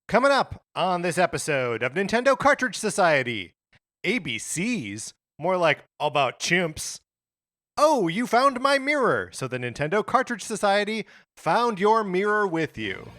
Coming up on this episode of Nintendo Cartridge Society, ABCs, more like about chimps. Oh, you found my mirror. So the Nintendo Cartridge Society found your mirror with you.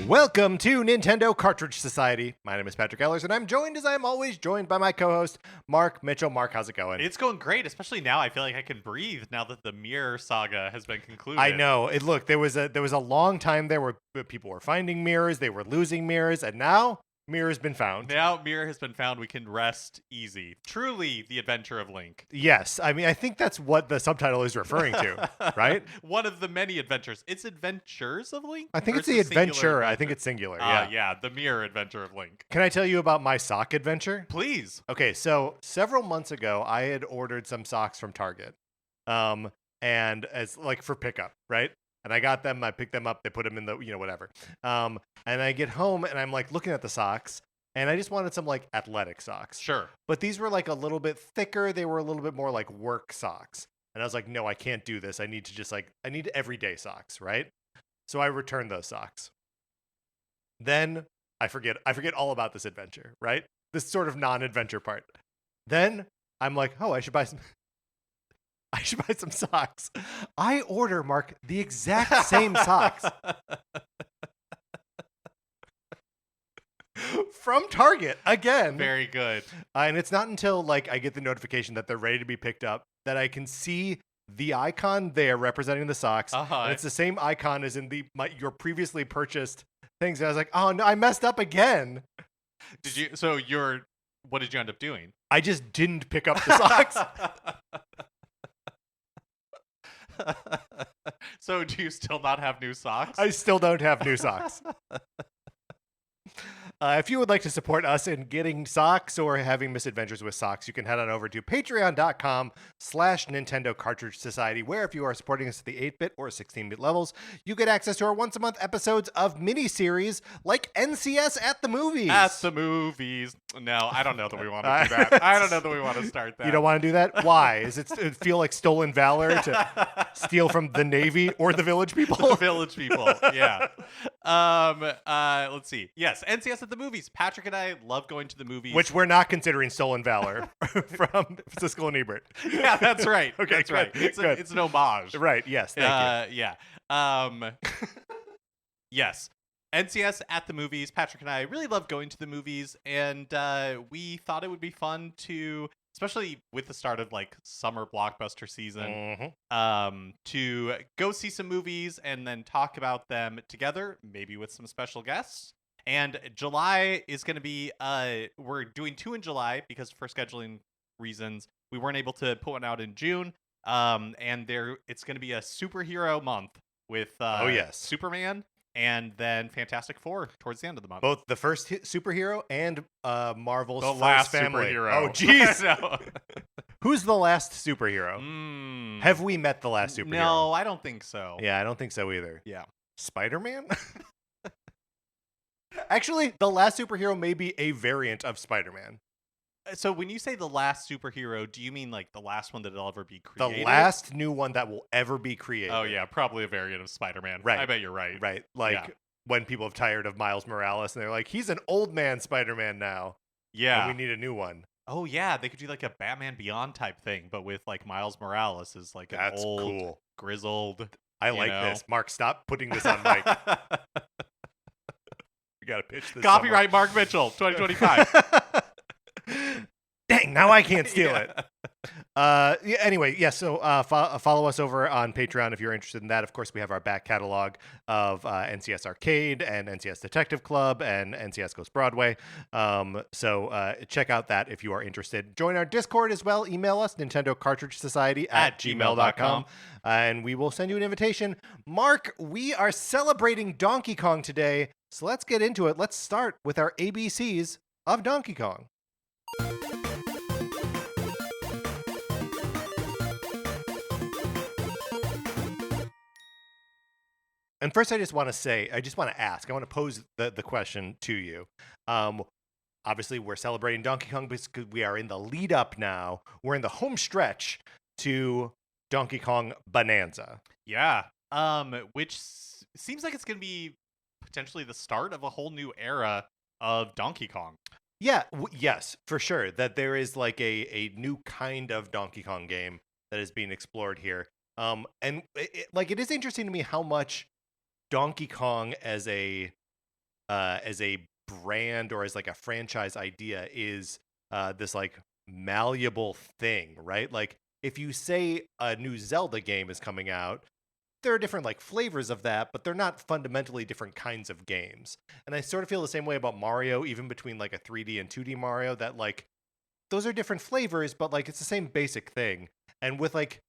Welcome to Nintendo Cartridge Society. My name is Patrick Ellers, and I'm joined, as I am always joined, by my co-host, Mark Mitchell. Mark, how's it going? It's going great, especially now. I feel like I can breathe now that the mirror saga has been concluded. I know. Look, there was a long time there where people were finding mirrors, they were losing mirrors, and now mirror's been found. Now mirror has been found. We can rest easy. Truly, the adventure of Link. Yes, I mean, I think that's what the subtitle is referring to, right? One of the many adventures. It's Adventures of Link? I think it's the adventure. I think it's singular. Yeah, the mirror adventure of Link. Can I tell you about my sock adventure? Please. Okay, so several months ago, I had ordered some socks from Target, and as like for pickup, right? And I got them, I picked them up, they put them in the, whatever. And I get home and I'm like looking at the socks and I just wanted some like athletic socks. Sure. But these were like a little bit thicker. They were a little bit more like work socks. And I was like, no, I can't do this. I need to I need everyday socks, right? So I returned those socks. Then I forget all about this adventure, right? This sort of non-adventure part. Then I'm like, oh, I should buy some socks. I order, Mark, the exact same socks from Target again. Very good. And it's not until like I get the notification that they're ready to be picked up that I can see the icon there representing the socks. And it's the same icon as in your previously purchased things. And I was like, oh no, I messed up again. What did you end up doing? I just didn't pick up the socks. So do you still not have new socks? I still don't have new socks. If you would like to support us in getting socks or having misadventures with socks, you can head on over to patreon.com/Nintendo Cartridge Society, where if you are supporting us at the 8-bit or 16-bit levels, you get access to our once-a-month episodes of mini-series like NCS at the Movies. At the movies. No, I don't know that we want to do that. I don't know that we want to start that. You don't want to do that? Why? Does it feel like stolen valor to steal from the Navy or the Village People? The Village People, yeah. Let's see. Yes, NCS at the movies. Patrick and I love going to the movies. Which we're not considering stolen valor from Siskel and Ebert. Yeah, that's right. Okay, that's right. It's an homage. Right, yes, thank you. Yeah. Yes. NCS at the movies. Patrick and I really love going to the movies, and we thought it would be fun to, especially with the start of like summer blockbuster season, to go see some movies and then talk about them together, maybe with some special guests. And July is going to be, we're doing 2 in July because for scheduling reasons, we weren't able to put one out in June. And it's going to be a superhero month with Superman and then Fantastic Four towards the end of the month. Both the first superhero and Marvel's the first last family. Superhero. Oh, jeez. Who's the last superhero? Have we met the last superhero? No, I don't think so. Yeah, I don't think so either. Yeah. Spider-Man? Actually, the last superhero may be a variant of Spider-Man. So when you say the last superhero, do you mean like the last one that'll ever be created? The last new one that will ever be created. Oh, yeah. Probably a variant of Spider-Man. Right. I bet you're right. Right. Like when people have tired of Miles Morales and they're like, he's an old man Spider-Man now. Yeah. And we need a new one. Oh, yeah. They could do like a Batman Beyond type thing, but with like Miles Morales as like an old, cool. grizzled. I like this. Mark, stop putting this on mic. We got to pitch this. Copyright Mark Mitchell, 2025. Dang, now I can't steal it. Anyway, so follow us over on Patreon if you're interested in that. Of course, we have our back catalog of NCS Arcade and NCS Detective Club and NCS Goes Broadway. So check out that if you are interested. Join our Discord as well. Email us, Nintendo Cartridge Society at gmail.com. And we will send you an invitation. Mark, we are celebrating Donkey Kong today. So let's get into it. Let's start with our ABCs of Donkey Kong. And first, I just want to ask, I want to pose the question to you. Um, Obviously, we're celebrating Donkey Kong because we are in the lead up now. We're in the home stretch to Donkey Kong Bonanza. Yeah. Which seems like it's going to be potentially the start of a whole new era of Donkey Kong. Yeah, yes, for sure. That there is like a new kind of Donkey Kong game that is being explored here. And it is interesting to me how much Donkey Kong as a brand or as like a franchise idea is this like malleable thing, right? Like if you say a new Zelda game is coming out, there are different like flavors of that, but they're not fundamentally different kinds of games. And I sort of feel the same way about Mario, even between like a 3D and 2D Mario, that like those are different flavors, but like it's the same basic thing. And with like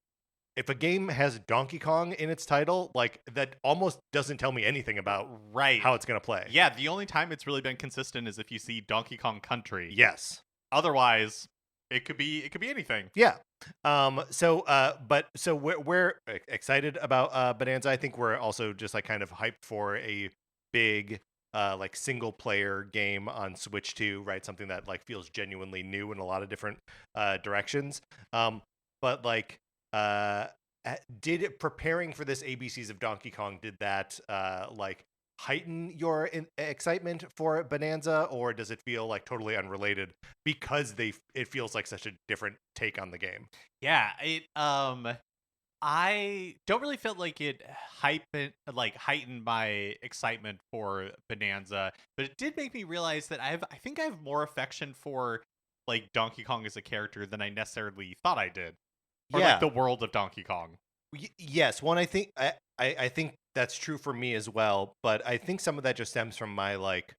if a game has Donkey Kong in its title, like that almost doesn't tell me anything about Right. how it's gonna play. Yeah, the only time it's really been consistent is if you see Donkey Kong Country. Yes. Otherwise, it could be anything. Yeah. So we're excited about Bonanza. I think we're also just like kind of hyped for a big like single player game on Switch 2, right? Something that like feels genuinely new in a lot of different directions. But like did preparing for this ABCs of Donkey Kong, did that like heighten your excitement for Bonanza, or does it feel like totally unrelated because it feels like such a different take on the game? Yeah, I don't really feel like it heightened my excitement for Bonanza, but it did make me realize that I think I have more affection for like Donkey Kong as a character than I necessarily thought I did. Or Yeah. like the world of Donkey Kong. Yes, one I think that's true for me as well, but I think some of that just stems from my like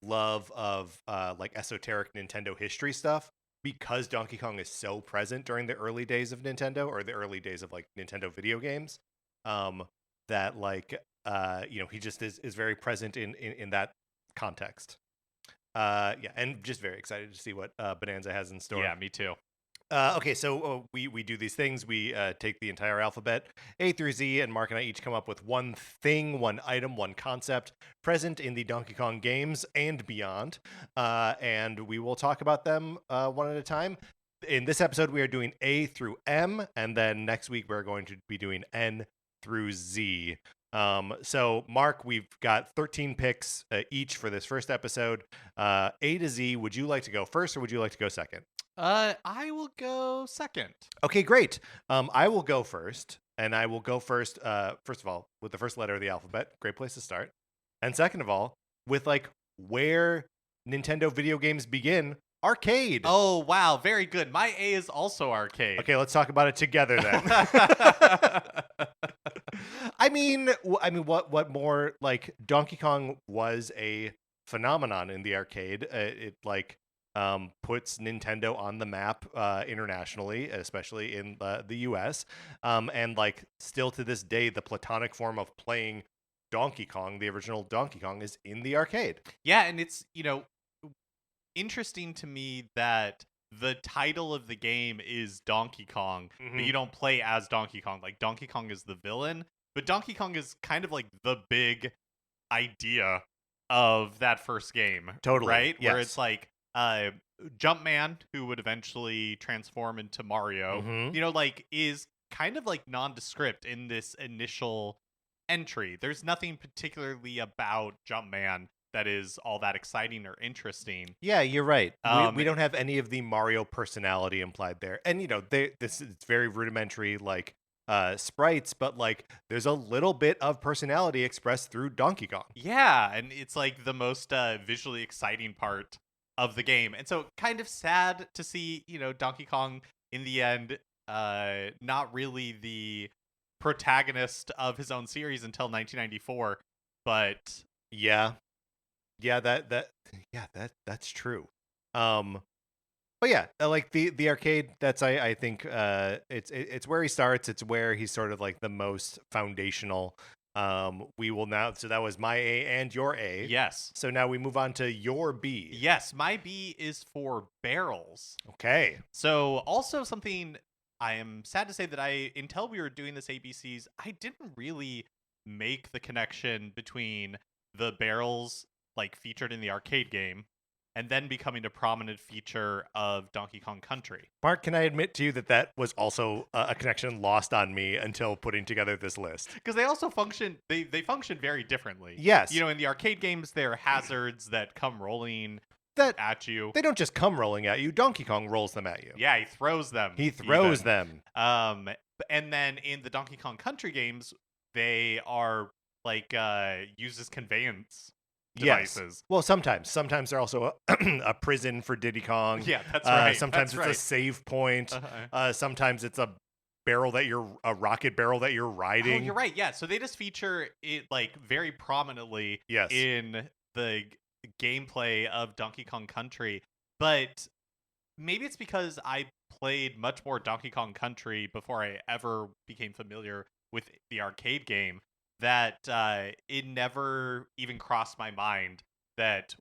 love of like esoteric Nintendo history stuff, because Donkey Kong is so present during the early days of Nintendo, or the early days of like Nintendo video games. Um that like he just is very present in that context. Yeah, and just very excited to see what Bonanza has in store. Yeah, me too. Okay, so we do these things. We take the entire alphabet, A through Z, and Mark and I each come up with one thing, one item, one concept present in the Donkey Kong games and beyond. And we will talk about them one at a time. In this episode, we are doing A through M, and then next week we're going to be doing N through Z. So Mark, we've got 13 picks each for this first episode. A to Z, would you like to go first, or would you like to go second? I will go second. Okay, great. I will go first, and I will go first. First of all, with the first letter of the alphabet. Great place to start. And second of all, with like where Nintendo video games begin, arcade. Oh wow, very good. My A is also arcade. Okay, let's talk about it together then. I mean, what more? Like Donkey Kong was a phenomenon in the arcade. It like puts Nintendo on the map internationally, especially in the US. And like still to this day, the platonic form of playing Donkey Kong, the original Donkey Kong, is in the arcade. Yeah, and it's, interesting to me that the title of the game is Donkey Kong, but you don't play as Donkey Kong. Like Donkey Kong is the villain, but Donkey Kong is kind of like the big idea of that first game. Totally. Right? Yes. Where it's like Jumpman, who would eventually transform into Mario, is kind of like nondescript in this initial entry. There's nothing particularly about Jumpman that is all that exciting or interesting. Yeah, you're right. We don't have any of the Mario personality implied there. And this is very rudimentary like sprites, but like there's a little bit of personality expressed through Donkey Kong. Yeah, and it's like the most visually exciting part of the game. And so kind of sad to see, Donkey Kong in the end not really the protagonist of his own series until 1994, but that's true. But yeah, like the arcade, that's I think it's where he starts. It's where he's sort of like the most foundational. We will now. So that was my A and your A. Yes. So now we move on to your B. Yes, my B is for barrels. Okay. So also something I am sad to say that until we were doing this ABCs, I didn't really make the connection between the barrels like featured in the arcade game and then becoming a prominent feature of Donkey Kong Country. Mark, can I admit to you that was also a connection lost on me until putting together this list? Because they also function, they function very differently. Yes. You know, in the arcade games, there are hazards that come rolling That at you. they don't just come rolling at you. Donkey Kong rolls them at you. Yeah, he throws them. He throws even. them. And then in the Donkey Kong Country games, they are like used as conveyance devices. Yes. Well, sometimes they're also a prison for Diddy Kong. Yeah, that's right. Sometimes that's it's a save point. Sometimes it's a rocket barrel that you're riding. Oh, you're right. Yeah, so they just feature it like very prominently Yes. in the gameplay of Donkey Kong Country. But maybe it's because I played much more Donkey Kong Country before I ever became familiar with the arcade game that it never even crossed my mind that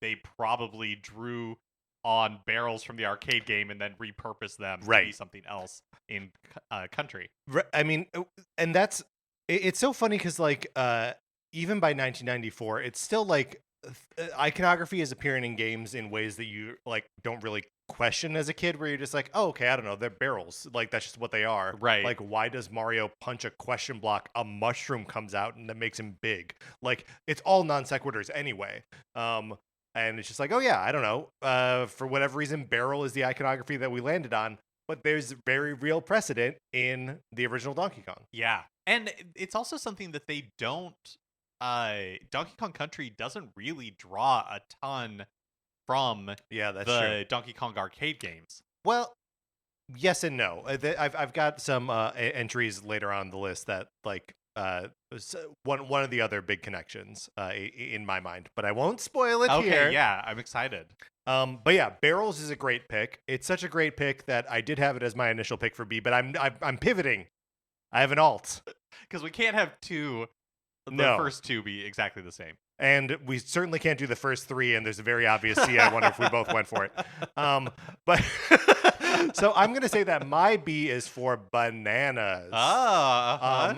they probably drew on barrels from the arcade game and then repurposed them to be something else in Country. I mean, and it's so funny because like even by 1994, it's still like iconography is appearing in games in ways that you like don't really question as a kid, where you're just like, oh, okay, I don't know, they're barrels, like that's just what they are, right? Like, why does Mario punch a question block, a mushroom comes out and that makes him big? Like, it's all non sequiturs anyway. And it's just like, oh yeah, I don't know, for whatever reason, barrel is the iconography that we landed on, but there's very real precedent in the original Donkey Kong. Yeah, and it's also something that they don't Donkey Kong Country doesn't really draw a ton from that's the true. Donkey Kong arcade games. Well, yes and no. I've got some entries later on the list that like one of the other big connections in my mind, but I won't spoil it here. Okay, yeah, I'm excited. But yeah, barrels is a great pick. It's such a great pick that I did have it as my initial pick for B, but I'm pivoting. I have an alt because we can't have two. First two be exactly the same. And we certainly can't do the first three, and there's a very obvious C. I wonder if we both went for it. But so I'm going to say that my B is for bananas.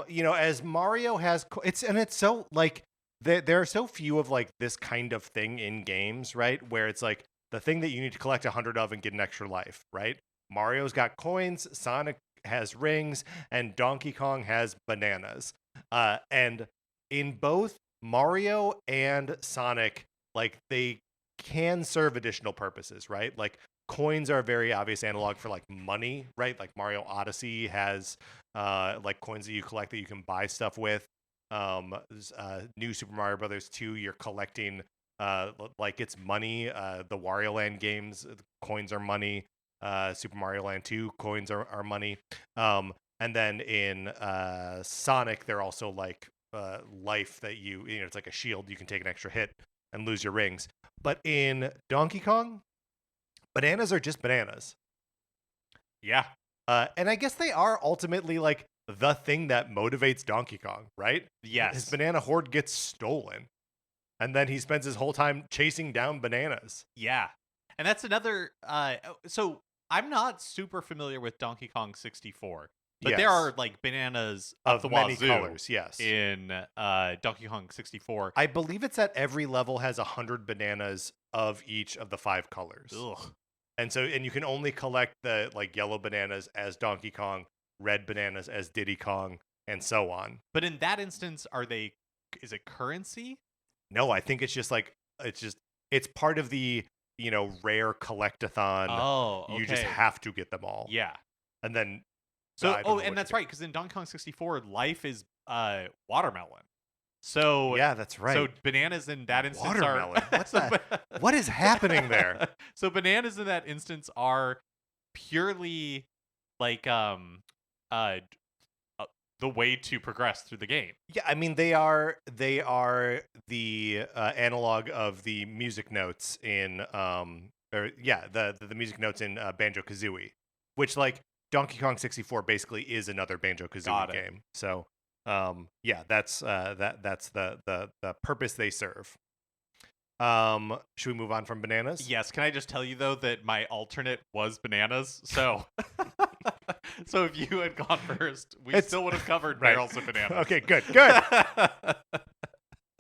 You know, as Mario has, it's so like, there are so few of like this kind of thing in games, right? Where it's like the thing that you need to collect 100 of and get an extra life, right? Mario's got coins, Sonic has rings, and Donkey Kong has bananas. And in both Mario and Sonic, like they can serve additional purposes, right? Like coins are a very obvious analog for like money, right? Like Mario Odyssey has like coins that you collect that you can buy stuff with. New Super Mario Brothers 2, you're collecting like it's money. The Wario Land games, coins are money. Super Mario Land 2, coins are money. And then in Sonic, they're also like life that you know, it's like a shield. You can take an extra hit and lose your rings. But in Donkey Kong, bananas are just bananas. Yeah. And I guess they are ultimately like the thing that motivates Donkey Kong, right? Yes. His banana hoard gets stolen. And then he spends his whole time chasing down bananas. Yeah. And that's another so I'm not super familiar with Donkey Kong 64. But there are like bananas of the many wazoo colors, yes. in Donkey Kong 64. I believe it's that every level has 100 bananas of each of the 5 colors. Ugh. And you can only collect the like yellow bananas as Donkey Kong, red bananas as Diddy Kong, and so on. But in that instance, is it currency? No, I think it's just like it's part of the, you know, rare collectathon. Oh, okay. You just have to get them all. Yeah. And then and that's right, because in Donkey Kong 64, life is watermelon. So yeah, that's right. So bananas in that instance watermelon. What's that? What is happening there? So bananas in that instance are purely like the way to progress through the game. Yeah, I mean they are the analog of the music notes in the music notes in Banjo-Kazooie, which like Donkey Kong 64 basically is another Banjo-Kazooie game. So, that's the purpose they serve. Should we move on from bananas? Yes. Can I just tell you though that my alternate was bananas? So, So if you had gone first, we still would have covered right. barrels of bananas. Okay, good.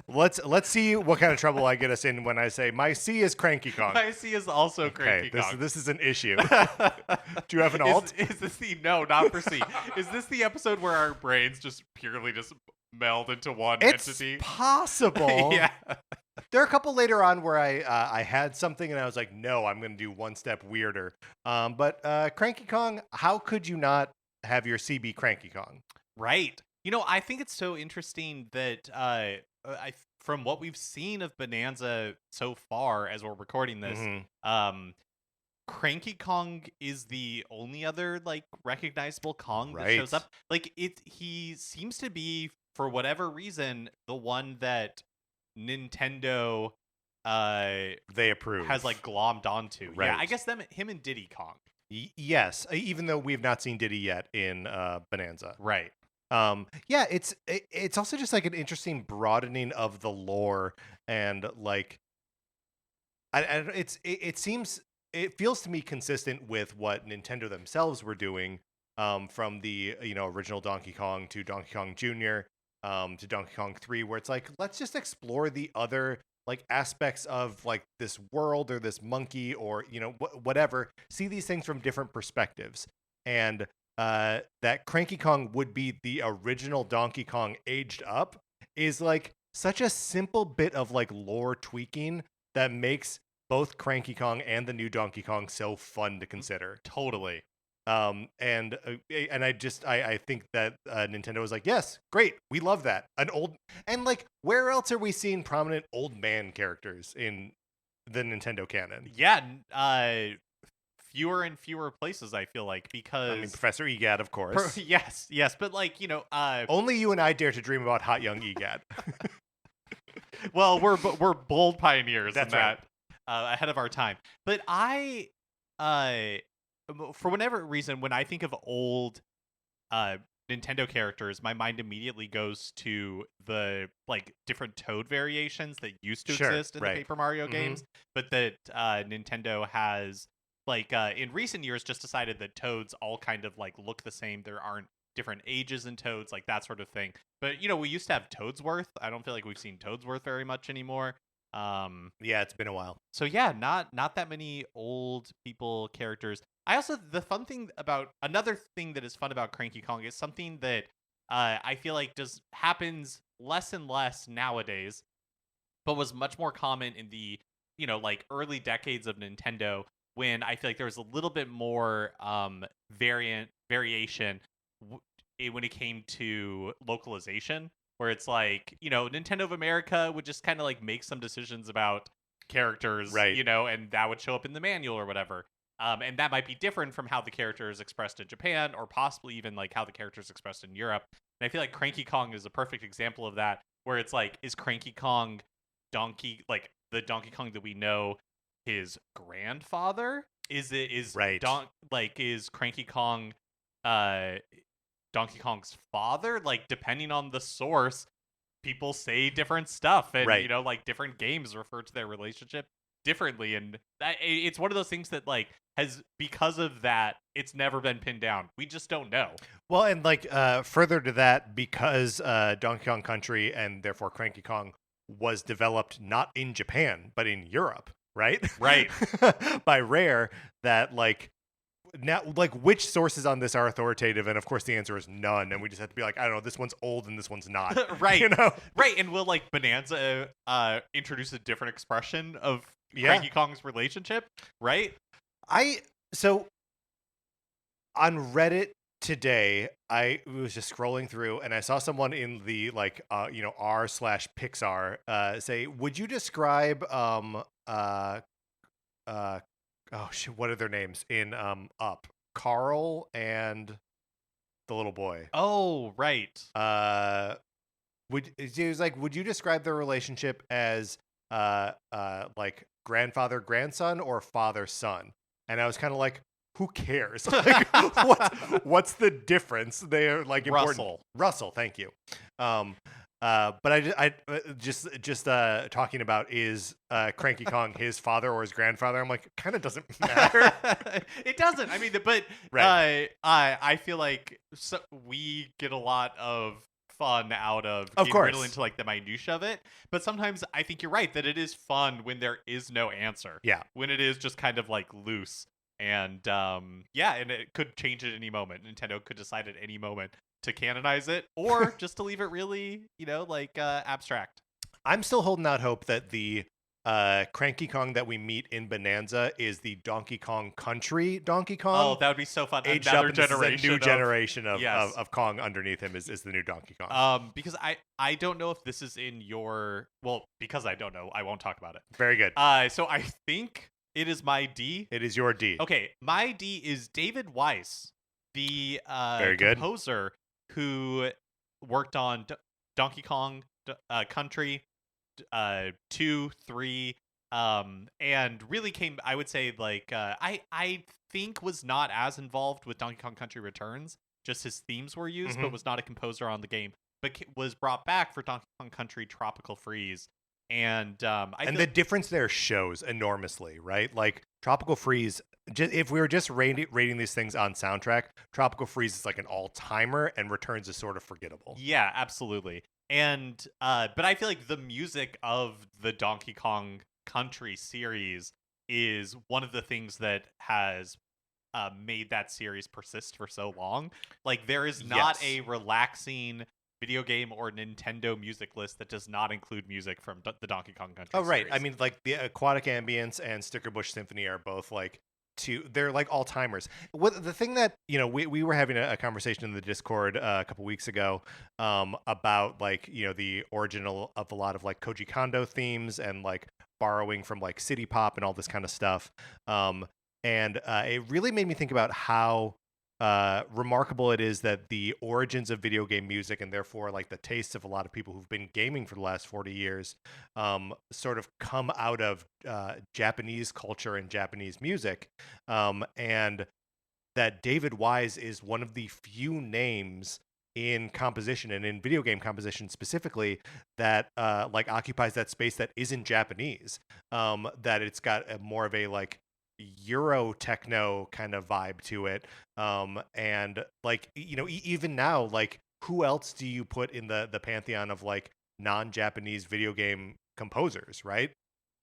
Let's see what kind of trouble I get us in when I say my C is Cranky Kong. My C is also Cranky Kong. This is an issue. Do you have an alt? Is this the no, not for C? Is this the episode where our brains just purely just meld into one entity? It's possible. Yeah. There are a couple later on where I had something and I was like, no, I'm going to do one step weirder. But Cranky Kong, how could you not have your C be Cranky Kong? Right. I think it's so interesting that from what we've seen of Bonanza so far as we're recording this, Cranky Kong is the only other like recognizable Kong that shows up. Like he seems to be, for whatever reason, the one that Nintendo they approve, has like glommed onto. Right. Yeah, I guess him and Diddy Kong. Yes, even though we've not seen Diddy yet in Bonanza. Right. Yeah, it's also just like an interesting broadening of the lore, and like it feels to me consistent with what Nintendo themselves were doing, from the original Donkey Kong to Donkey Kong Jr. To Donkey Kong 3, where it's like, let's just explore the other like aspects of like this world or this monkey or whatever, see these things from different perspectives. And that Cranky Kong would be the original Donkey Kong aged up is like such a simple bit of like lore tweaking that makes both Cranky Kong and the new Donkey Kong so fun to consider. Totally. And I think that Nintendo was like, yes, great, we love that. And like, where else are we seeing prominent old man characters in the Nintendo canon? Yeah, fewer and fewer places, I feel like, because Professor Egad, of course. Yes, but like only you and I dare to dream about hot young Egad. Well, we're bold pioneers. That's in right. That, ahead of our time. But for whatever reason, when I think of old Nintendo characters, my mind immediately goes to the like different Toad variations that used to exist in the Paper Mario games, but that Nintendo has like in recent years just decided that Toads all kind of like look the same. There aren't different ages in Toads, like that sort of thing. But we used to have Toadsworth. I don't feel like we've seen Toadsworth very much anymore. Yeah, it's been a while. So yeah, not that many old people characters. Another thing that is fun about Cranky Kong is something that I feel like happens less and less nowadays, but was much more common in the like early decades of Nintendo, when I feel like there was a little bit more variation when it came to localization, where it's like Nintendo of America would just kind of like make some decisions about characters, right? And that would show up in the manual or whatever. And that might be different from how the character is expressed in Japan, or possibly even like how the character is expressed in Europe. And I feel like Cranky Kong is a perfect example of that, where it's like, is Cranky Kong the Donkey Kong that we know his grandfather? Is Cranky Kong Donkey Kong's father? Like, depending on the source, people say different stuff, and like different games refer to their relationship differently, and it's one of those things that like has, because of that, it's never been pinned down. We just don't know. Well, and like further to that, because Donkey Kong Country and therefore Cranky Kong was developed not in Japan but in Europe, right? Right. By Rare, that like now, like, which sources on this are authoritative? And of course the answer is none, and we just have to be like, I don't know, this one's old and this one's not. Right. Right. And will like Bonanza introduce a different expression of Cranky Kong's relationship, right? So on Reddit today, I was just scrolling through and I saw someone in the like r/Pixar say, would you describe what are their names in Up? Carl and the little boy. Oh, right. Would you describe their relationship as like grandfather grandson or father son? And I was kind of like, who cares? Like, what's the difference? They are like important. Russell. Russell, thank you. But just talking about is Cranky Kong his father or his grandfather? I'm like, kind of doesn't matter. It doesn't. I mean, but Right. I feel like we get a lot of fun out of Of getting really course. into like the minutia of it. But sometimes I think you're right that it is fun when there is no answer. Yeah. When it is just kind of like loose. And and it could change at any moment. Nintendo could decide at any moment to canonize it or just to leave it really, abstract. I'm still holding out hope that the Cranky Kong that we meet in Bonanza is the Donkey Kong Country Donkey Kong. Oh, that would be so fun. Aged Another up, and this is generation a new of, generation yes. of Kong underneath him is the new Donkey Kong. Because I don't know if this is in your, because I don't know, I won't talk about it. Very good. So I think it is my D. It is your D. Okay, my D is David Weiss, the Very good. composer who worked on Donkey Kong Country 2, 3, and really came, I would say, like I think was not as involved with Donkey Kong Country Returns. Just his themes were used, but was not a composer on the game. But was brought back for Donkey Kong Country Tropical Freeze. And the difference there shows enormously, right? Like Tropical Freeze, if we were just rating these things on soundtrack, Tropical Freeze is like an all-timer, and Returns is sort of forgettable. Yeah, absolutely. And but I feel like the music of the Donkey Kong Country series is one of the things that has made that series persist for so long. Like there is not a relaxing video game or Nintendo music list that does not include music from the Donkey Kong Country Oh, right. series. I mean, like the Aquatic Ambience and Sticker Bush Symphony are both like they're like all timers. What the thing that we were having a conversation in the Discord a couple weeks ago about like the original of a lot of like Koji Kondo themes and like borrowing from like City Pop and all this kind of stuff. And it really made me think about how remarkable it is that the origins of video game music, and therefore like the tastes of a lot of people who've been gaming for the last 40 years, sort of come out of Japanese culture and Japanese music, and that David Wise is one of the few names in composition and in video game composition specifically that like occupies that space that isn't Japanese, that it's got more of a like Euro techno kind of vibe to it, and like even now, like who else do you put in the pantheon of like non-Japanese video game composers, right?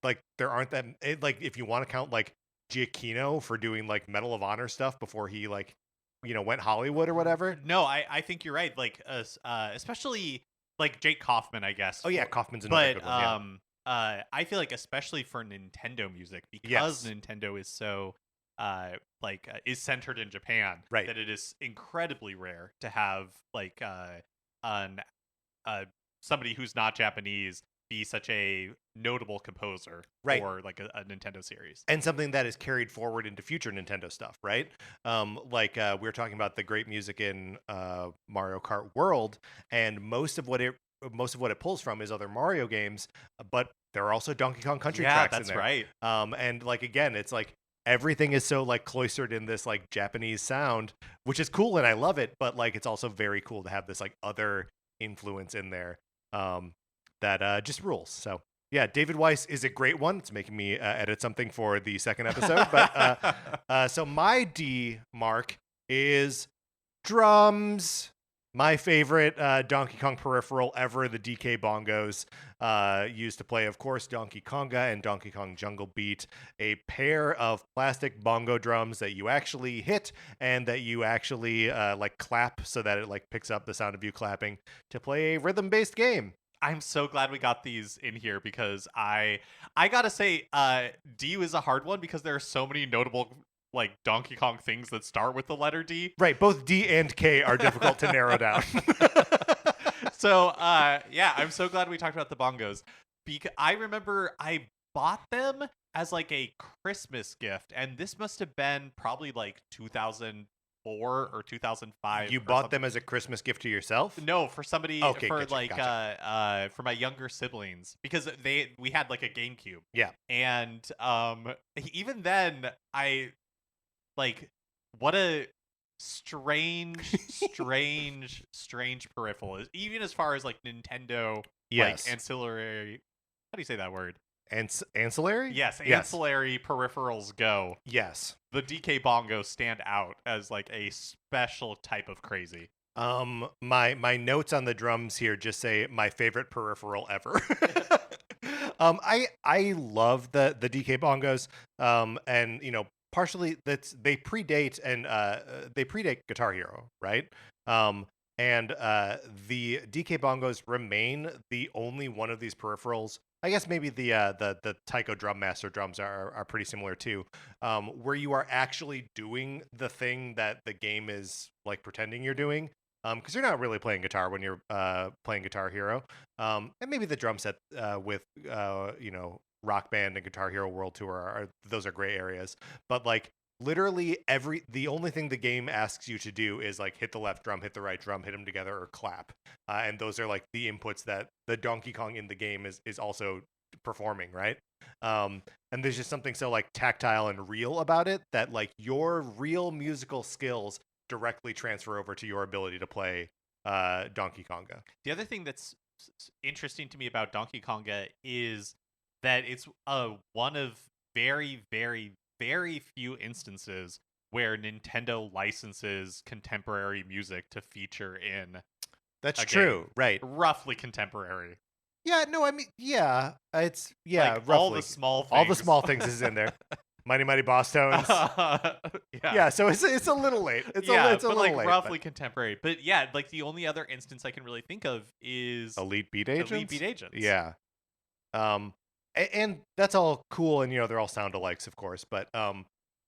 Like there aren't that, like if you want to count like Giacchino for doing like Medal of Honor stuff before he like went Hollywood or whatever. No, I think you're right, like especially like Jake Kaufman, I guess. Oh yeah, Kaufman's another good one. I feel like especially for Nintendo music, because Nintendo is so is centered in Japan, right, that it is incredibly rare to have like somebody who's not Japanese be such a notable composer for like a Nintendo series, and something that is carried forward into future Nintendo stuff, right? Like we were talking about the great music in Mario Kart World, and most of what it pulls from is other Mario games, but there are also Donkey Kong Country tracks in there. Right. And like again, it's like everything is so like cloistered in this like Japanese sound, which is cool and I love it, but like it's also very cool to have this like other influence in there that just rules. So yeah, David Weiss is a great one. It's making me edit something for the second episode, but so my D mark is drums. My favorite Donkey Kong peripheral ever, the DK bongos, used to play, of course, Donkey Konga and Donkey Kong Jungle Beat, a pair of plastic bongo drums that you actually hit and that you actually like clap so that it like picks up the sound of you clapping to play a rhythm-based game. I'm so glad we got these in here because I gotta say, D is a hard one because there are so many notable like Donkey Kong things that start with the letter D. Right, both D and K are difficult to narrow down. So, I'm so glad we talked about the bongos because I remember I bought them as like a Christmas gift, and this must have been probably like 2004 or 2005. You bought them as a Christmas gift to yourself? No, for somebody, okay, for gotcha. For my younger siblings, because we had like a GameCube. Yeah. And even then what a strange peripheral. Even as far as like Nintendo, Yes. like ancillary. How do you say that word? Ancillary? Yes, ancillary peripherals go. Yes. The DK bongos stand out as like a special type of crazy. My notes on the drums here just say my favorite peripheral ever. I love the DK bongos. And partially they predate Guitar Hero, right? And the DK bongos remain the only one of these peripherals. I guess maybe the Taiko Drum Master drums are pretty similar too, where you are actually doing the thing that the game is like pretending you're doing. Because you're not really playing guitar when you're playing Guitar Hero, and maybe the drum set with Rock Band and Guitar Hero World Tour those are gray areas. But like literally the only thing the game asks you to do is like hit the left drum, hit the right drum, hit them together, or clap, and those are like the inputs that the Donkey Kong in the game is also performing, right? And there's just something so like tactile and real about it that like your real musical skills directly transfer over to your ability to play Donkey Konga. The other thing that's interesting to me about Donkey Konga is that it's one of very, very, very few instances where Nintendo licenses contemporary music to feature in. That's true, right? Roughly contemporary. Yeah, no, I mean, yeah, it's like roughly. All the small things. All the small things is in there. Mighty Mighty Boss Tones. Yeah, so it's a little late. It's a little like late, roughly contemporary. But yeah, like the only other instance I can really think of is Elite Beat Agents. Elite Beat Agents. Yeah. And that's all cool, and they're all sound alikes, of course. But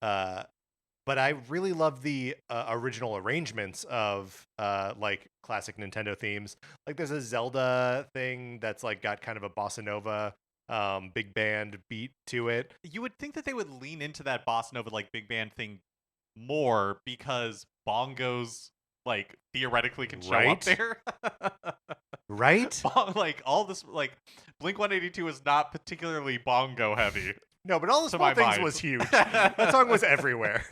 I really love the original arrangements of like classic Nintendo themes. Like there's a Zelda thing that's like got kind of a bossa nova big band beat to it. You would think that they would lean into that bossa nova like big band thing more because bongos like theoretically can show up there. Right? Like all this like Blink-182 is not particularly bongo heavy. No, but all the small things was huge. That song was everywhere.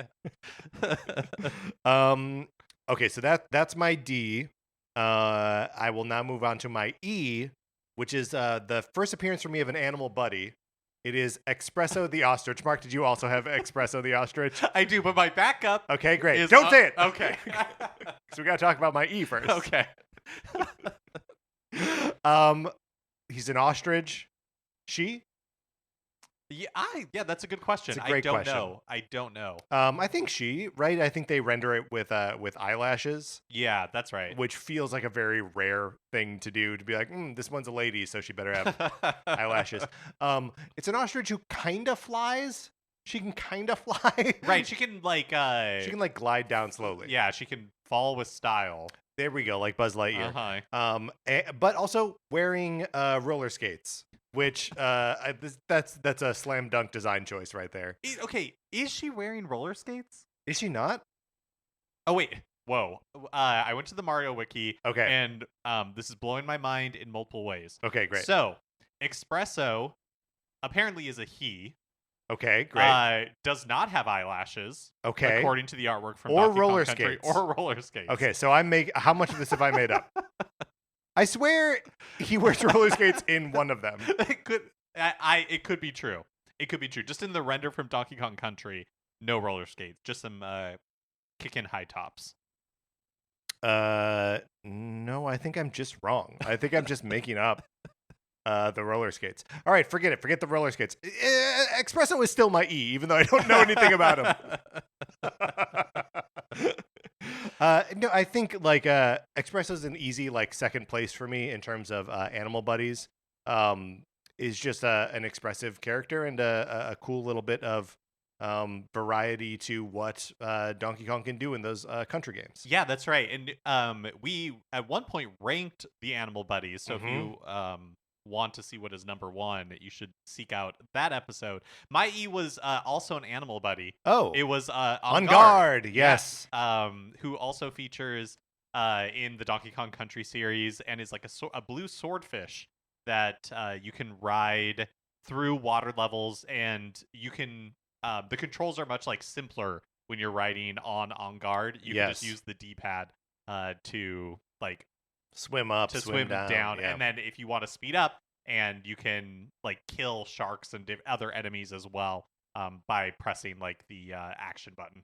Okay, so that's my D. I will now move on to my E, which is the first appearance for me of an animal buddy. It is Espresso the Ostrich. Mark, did you also have Espresso the Ostrich? I do, but my backup. Okay, great. Don't say it. Okay. So we got to talk about my E first. Okay. He's an ostrich. She? Yeah, that's a good question. It's a great question. I don't know. I think she, right? I think they render it with eyelashes. Yeah, that's right. Which feels like a very rare thing to do, to be like, this one's a lady, so she better have eyelashes. It's an ostrich who kind of flies. She can kind of fly. Right, she can like glide down slowly. Yeah, she can fall with style. There we go, like Buzz Lightyear. But also wearing roller skates. Which that's a slam dunk design choice right there. Okay, is she wearing roller skates? Is she not? Oh wait, whoa! I went to the Mario wiki. Okay, and this is blowing my mind in multiple ways. Okay, great. So, Espresso apparently is a he. Okay, great. Does not have eyelashes. Okay, according to the artwork from or Donkey roller Kong Country, skates. or roller skates. Okay, so how much of this have I made up? I swear he wears roller skates in one of them. It could be true. It could be true. Just in the render from Donkey Kong Country, no roller skates, just some kick-in high tops. No, I think I'm just wrong. I think I'm just making up the roller skates. All right, forget it. Forget the roller skates. Espresso is still my E, even though I don't know anything about him. No, I think like Espresso's an easy like second place for me in terms of animal buddies. Is just an expressive character and a cool little bit of variety to what Donkey Kong can do in those country games. Yeah, that's right. And we at one point ranked the animal buddies. So if you want to see what is number one, you should seek out that episode. My E was also an animal buddy. Oh, it was On Guard. Yes. Who also features in the Donkey Kong Country series and is like a blue swordfish that you can ride through water levels, and you can the controls are much like simpler when you're riding on guard. You can just Yes. use the D-pad to like Swim up, to swim down. Yeah. and then if you want to speed up, and you can like kill sharks and other enemies as well by pressing like the action button.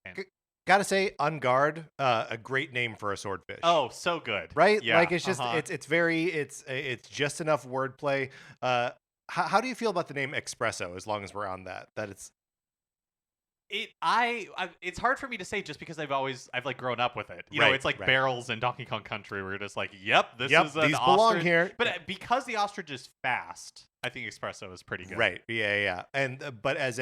And, Gotta say, On Guard, a great name for a swordfish. oh, so good, right? Yeah, Like it's just it's just enough wordplay. How do you feel about the name Espresso? As long as we're on that, it's it's hard for me to say just because I've like grown up with it. You know, Right, it's like right. barrels in Donkey Kong Country where you're just like, yep, this is an these belong ostrich. here. But because the ostrich is fast, I think Espresso is pretty good. Right. Yeah. And but as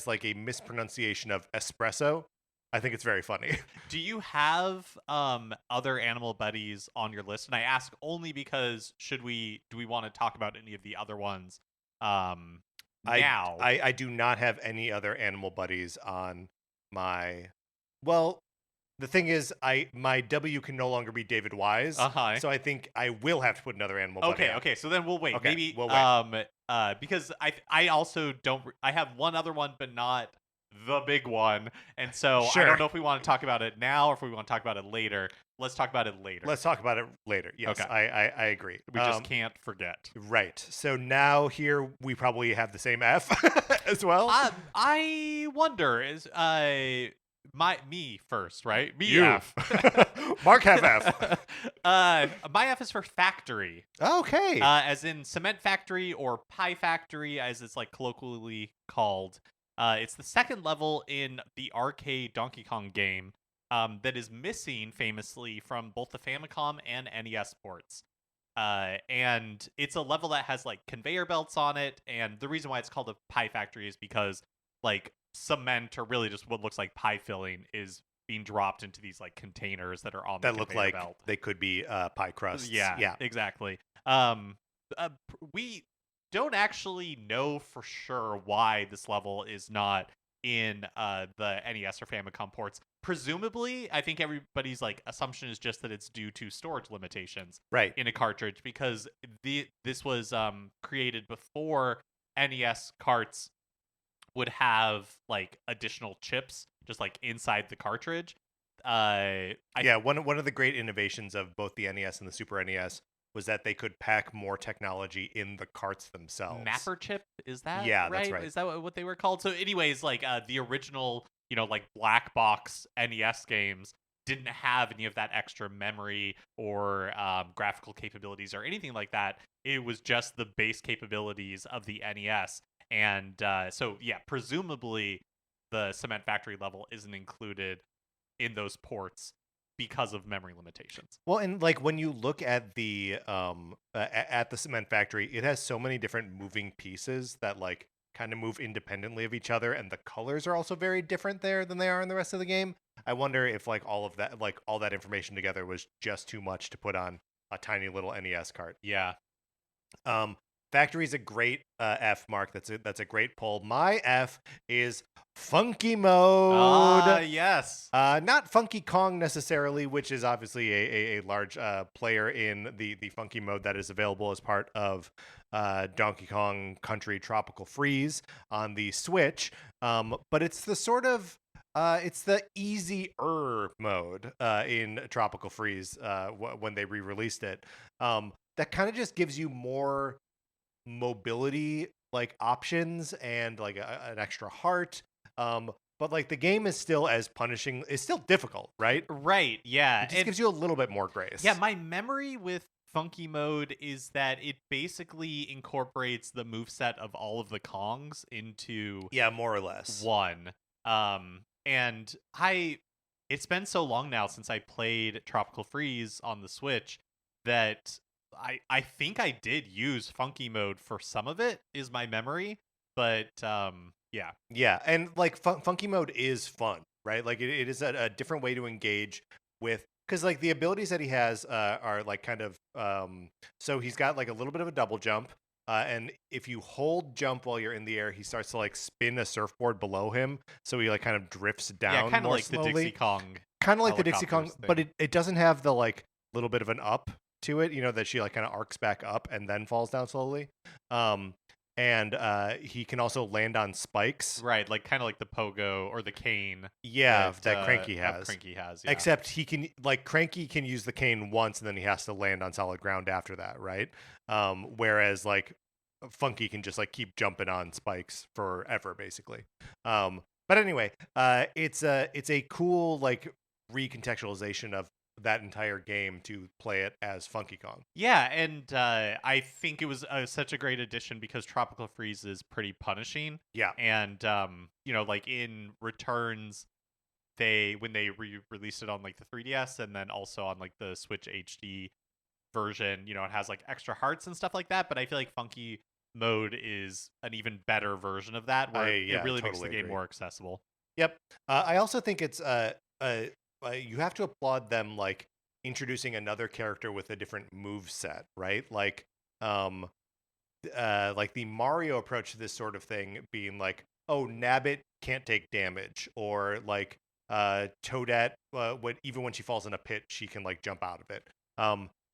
like a mispronunciation of espresso, I think it's very funny. Do you have other animal buddies on your list? And I ask only because do we want to talk about any of the other ones now? I do not have any other animal buddies on my. Well, the thing is, my W can no longer be David Wise, so I think I will have to put another animal buddy. Okay. So then we'll wait. Okay, Maybe we'll wait. because I also don't. I have one other one, but not the big one, and so Sure. I don't know if we want to talk about it now or if we want to talk about it later. Let's talk about it later. Let's talk about it later. Yes, Okay. I agree. We just can't forget. Right. So now here we probably have the same F as well. I wonder is me first, right? Me You. F. Mark have F. My F is for factory. Okay. As in cement factory or pie factory, as it's like colloquially called. It's the second level in the arcade Donkey Kong game that is missing famously from both the Famicom and NES ports. And it's a level that has like conveyor belts on it, and the reason why it's called a pie factory is because like cement, or really just what looks like pie filling, is being dropped into these like containers that are on the that look conveyor like belt. they could be pie crusts. Yeah, exactly. We don't actually know for sure why this level is not in the NES or Famicom ports. Presumably, I think everybody's like assumption is just that it's due to storage limitations Right. in a cartridge, because this was created before NES carts would have like additional chips just like inside the cartridge. One of the great innovations of both the NES and the Super NES was that they could pack more technology in the carts themselves. Mapper chip, is that Yeah, right? that's right. Is that what they were called? So anyways, like the original, like black box NES games didn't have any of that extra memory or graphical capabilities or anything like that. It was just the base capabilities of the NES. And so presumably the Cement Factory level isn't included in those ports because of memory limitations. Well, and like when you look at the Cement Factory, it has so many different moving pieces that like kind of move independently of each other, and the colors are also very different there than they are in the rest of the game. I wonder if like all that information together was just too much to put on a tiny little NES cart. Yeah. Factory's a great F, Mark. That's a great pull. My F is Funky Mode. Yes. Not Funky Kong necessarily, which is obviously a large player in the Funky Mode that is available as part of Donkey Kong Country Tropical Freeze on the Switch. But it's the sort of it's the easier mode in Tropical Freeze when they re-released it. That kind of just gives you more mobility like options and like an extra heart, but like the game is still as punishing. It's still difficult, right? Yeah, it just gives you a little bit more grace. My memory with Funky Mode is that it basically incorporates the moveset of all of the Kongs into more or less one. And it's been so long now since I played Tropical Freeze on the Switch that I think I did use Funky Mode for some of it, is my memory, but and like Funky Mode is fun, right? Like it is a different way to engage with, because like the abilities that he has are like kind of so he's got like a little bit of a double jump, and if you hold jump while you're in the air, he starts to like spin a surfboard below him, so he like kind of drifts down, kind of more like slowly. the Dixie Kong, kind of like the Dixie Kong thing. But it doesn't have the like little bit of an up to it, that she like kind of arcs back up and then falls down slowly. and he can also land on spikes. Right, like kind of like the pogo or the cane. Yeah, that Cranky has. Cranky has, yeah. Except he can, like, Cranky can use the cane once, and then he has to land on solid ground after that, right? Whereas like Funky can just like keep jumping on spikes forever, basically. But anyway, it's a cool like recontextualization of that entire game to play it as Funky Kong. Yeah, and I think it was such a great addition because Tropical Freeze is pretty punishing. Yeah. And like in Returns, when they released it on like the 3DS and then also on like the Switch HD version, it has like extra hearts and stuff like that. But I feel like Funky mode is an even better version of that, where it really makes the game more accessible. Yep. I also think it's you have to applaud them like introducing another character with a different move set, right? Like the Mario approach to this sort of thing being like, oh, Nabbit can't take damage, or like Toadette, even when she falls in a pit, she can like jump out of it.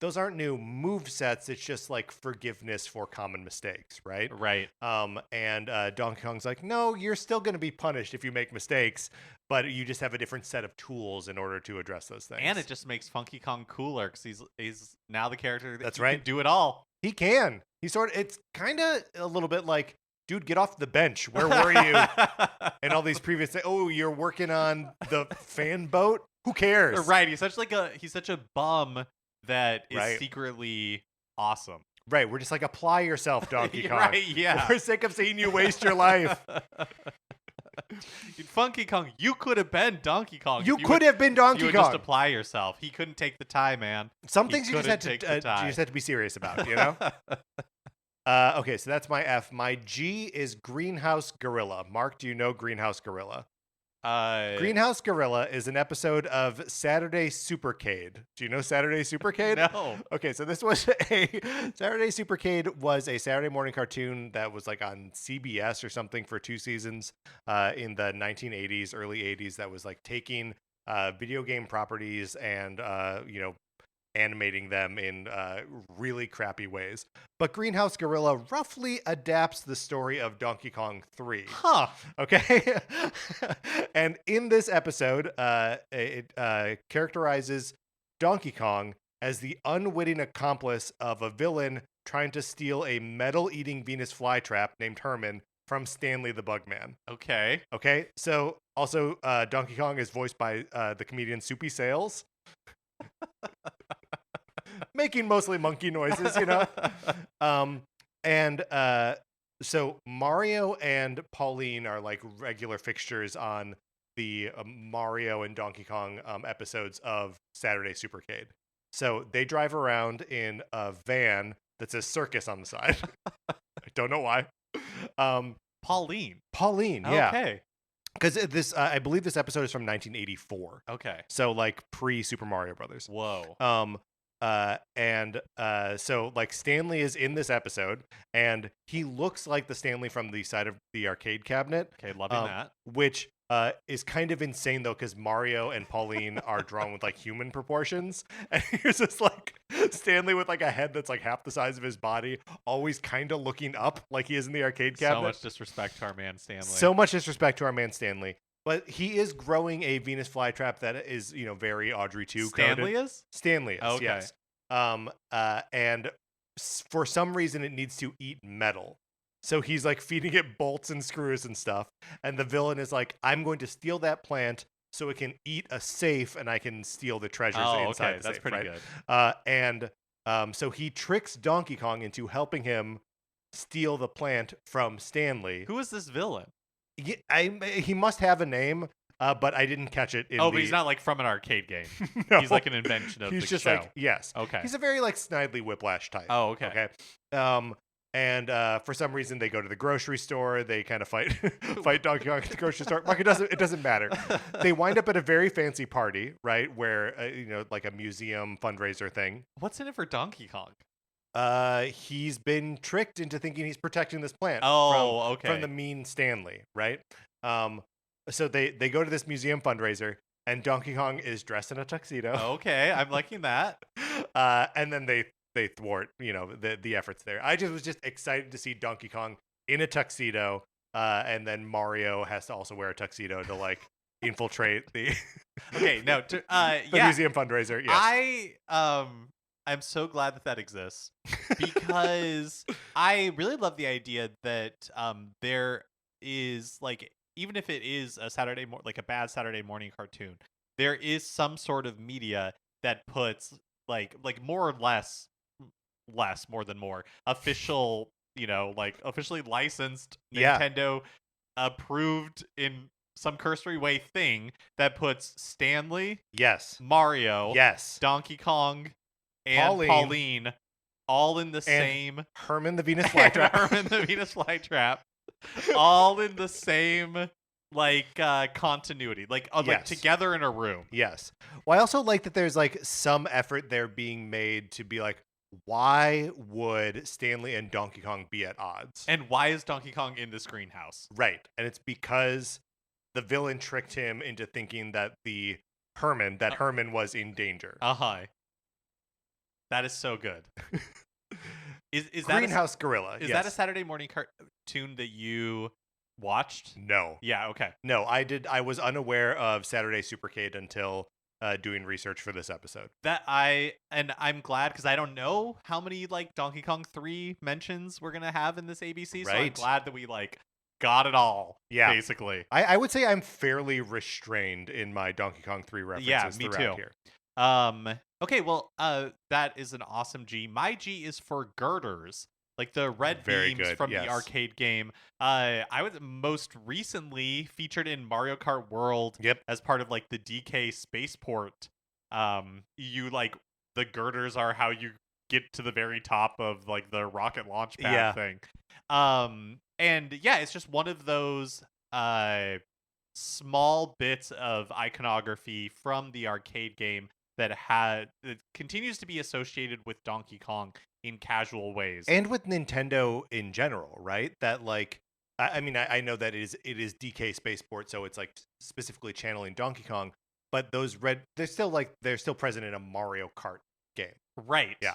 Those aren't new move sets. It's just like forgiveness for common mistakes, right? Right. And Donkey Kong's like, no, you're still going to be punished if you make mistakes, but you just have a different set of tools in order to address those things. And it just makes Funky Kong cooler because he's now the character that's right. Can do it all. He can. It's kind of a little bit like, dude, get off the bench. Where were you? And all these previous things. Oh, you're working on the fan boat? Who cares? Right. He's such a bum that is secretly awesome. Right. We're just like, apply yourself, Donkey Kong. Right, yeah. We're sick of seeing you waste your life. Funky Kong, you could have been Donkey Kong. You could have been Donkey Kong. You would just apply yourself. He couldn't take the tie, man. Some things you just had to be serious about, you know? Okay, so that's my F. My G is Greenhouse Gorilla. Mark, do you know Greenhouse Gorilla? Greenhouse Gorilla is an episode of Saturday Supercade. Do you know Saturday Supercade? No. Okay, so this was Saturday Supercade was a Saturday morning cartoon that was like on CBS or something for 2 seasons in the 1980s, early 80s, that was like taking video game properties and animating them in really crappy ways. But Greenhouse Gorilla roughly adapts the story of Donkey Kong 3. Huh. Okay? And in this episode, it characterizes Donkey Kong as the unwitting accomplice of a villain trying to steal a metal-eating Venus flytrap named Herman from Stanley the Bugman. Okay. Okay? So, also, Donkey Kong is voiced by the comedian Soupy Sales. Making mostly monkey noises, So Mario and Pauline are like regular fixtures on the Mario and Donkey Kong episodes of Saturday Supercade. So they drive around in a van that says circus on the side. I don't know why. Pauline, yeah. Okay. Because this, I believe this episode is from 1984. Okay. So like pre Super Mario Brothers. Whoa. So like Stanley is in this episode, and he looks like the Stanley from the side of the arcade cabinet. Okay, loving that. Which is kind of insane though, because Mario and Pauline are drawn with like human proportions, and here's this like Stanley with like a head that's like half the size of his body, always kind of looking up like he is in the arcade cabinet. So much disrespect to our man Stanley. But he is growing a Venus flytrap that is, very Audrey 2 coded. Stanley is, okay. Yes. And for some reason, it needs to eat metal. So he's like feeding it bolts and screws and stuff. And the villain is like, I'm going to steal that plant so it can eat a safe and I can steal the treasures inside the safe. That's pretty good. So he tricks Donkey Kong into helping him steal the plant from Stanley. Who is this villain? He must have a name, but I didn't catch it. But he's not like from an arcade game. No. He's like an invention of the show. He's just like, yes. Okay. He's a very like Snidely Whiplash type. Oh, okay. And for some reason they go to the grocery store. They kind of fight Donkey Kong at the grocery store. Like it doesn't matter. They wind up at a very fancy party, right? Where like a museum fundraiser thing. What's in it for Donkey Kong? He's been tricked into thinking he's protecting this plant. From the mean Stanley, right? So they go to this museum fundraiser, and Donkey Kong is dressed in a tuxedo. Okay, I'm liking that. And then they thwart, the efforts there. I was just excited to see Donkey Kong in a tuxedo, and then Mario has to also wear a tuxedo to like infiltrate the Okay, no, the yeah, museum fundraiser. Yes. I'm so glad that that exists because I really love the idea that there is like even if it is a like a bad Saturday morning cartoon, there is some sort of media that puts like more or less more than more official, like officially licensed Yeah. Nintendo approved in some cursory way thing that puts Stanley, Yes. Mario, Yes. Donkey Kong, and Pauline. Pauline all in the And same Herman the Venus and flytrap. Herman the Venus flytrap all in the same continuity, like Yes. together in a room. Yes. Well, I also like that there's like some effort there being made to be like, why would Stanley and Donkey Kong be at odds? And why is Donkey Kong in this greenhouse? Right. And it's because the villain tricked him into thinking that Herman was in danger. Uh-huh. That is so good. Is that Greenhouse Gorilla. is yes. that a Saturday morning cartoon that you watched? No. Yeah, okay. No, I was unaware of Saturday Supercade until doing research for this episode. I'm glad because I don't know how many like Donkey Kong 3 mentions we're gonna have in this ABC, so I'm Right. glad that we like got it all. Yeah. Basically. I would say I'm fairly restrained in my Donkey Kong 3 references me throughout too. here. Okay, well, that is an awesome G. My G is for girders, like the red Very beams good, from yes. the arcade game. I was most recently featured in Mario Kart World Yep. as part of like the DK spaceport. You like the girders are how you get to the very top of like the rocket launch pad Yeah. thing. And yeah, it's just one of those small bits of iconography from the arcade game that continues to be associated with Donkey Kong in casual ways. And with Nintendo in general, right? That like I mean I know that it is DK Spaceport, so it's like specifically channeling Donkey Kong, but those they're still present in a Mario Kart game. Right. Yeah.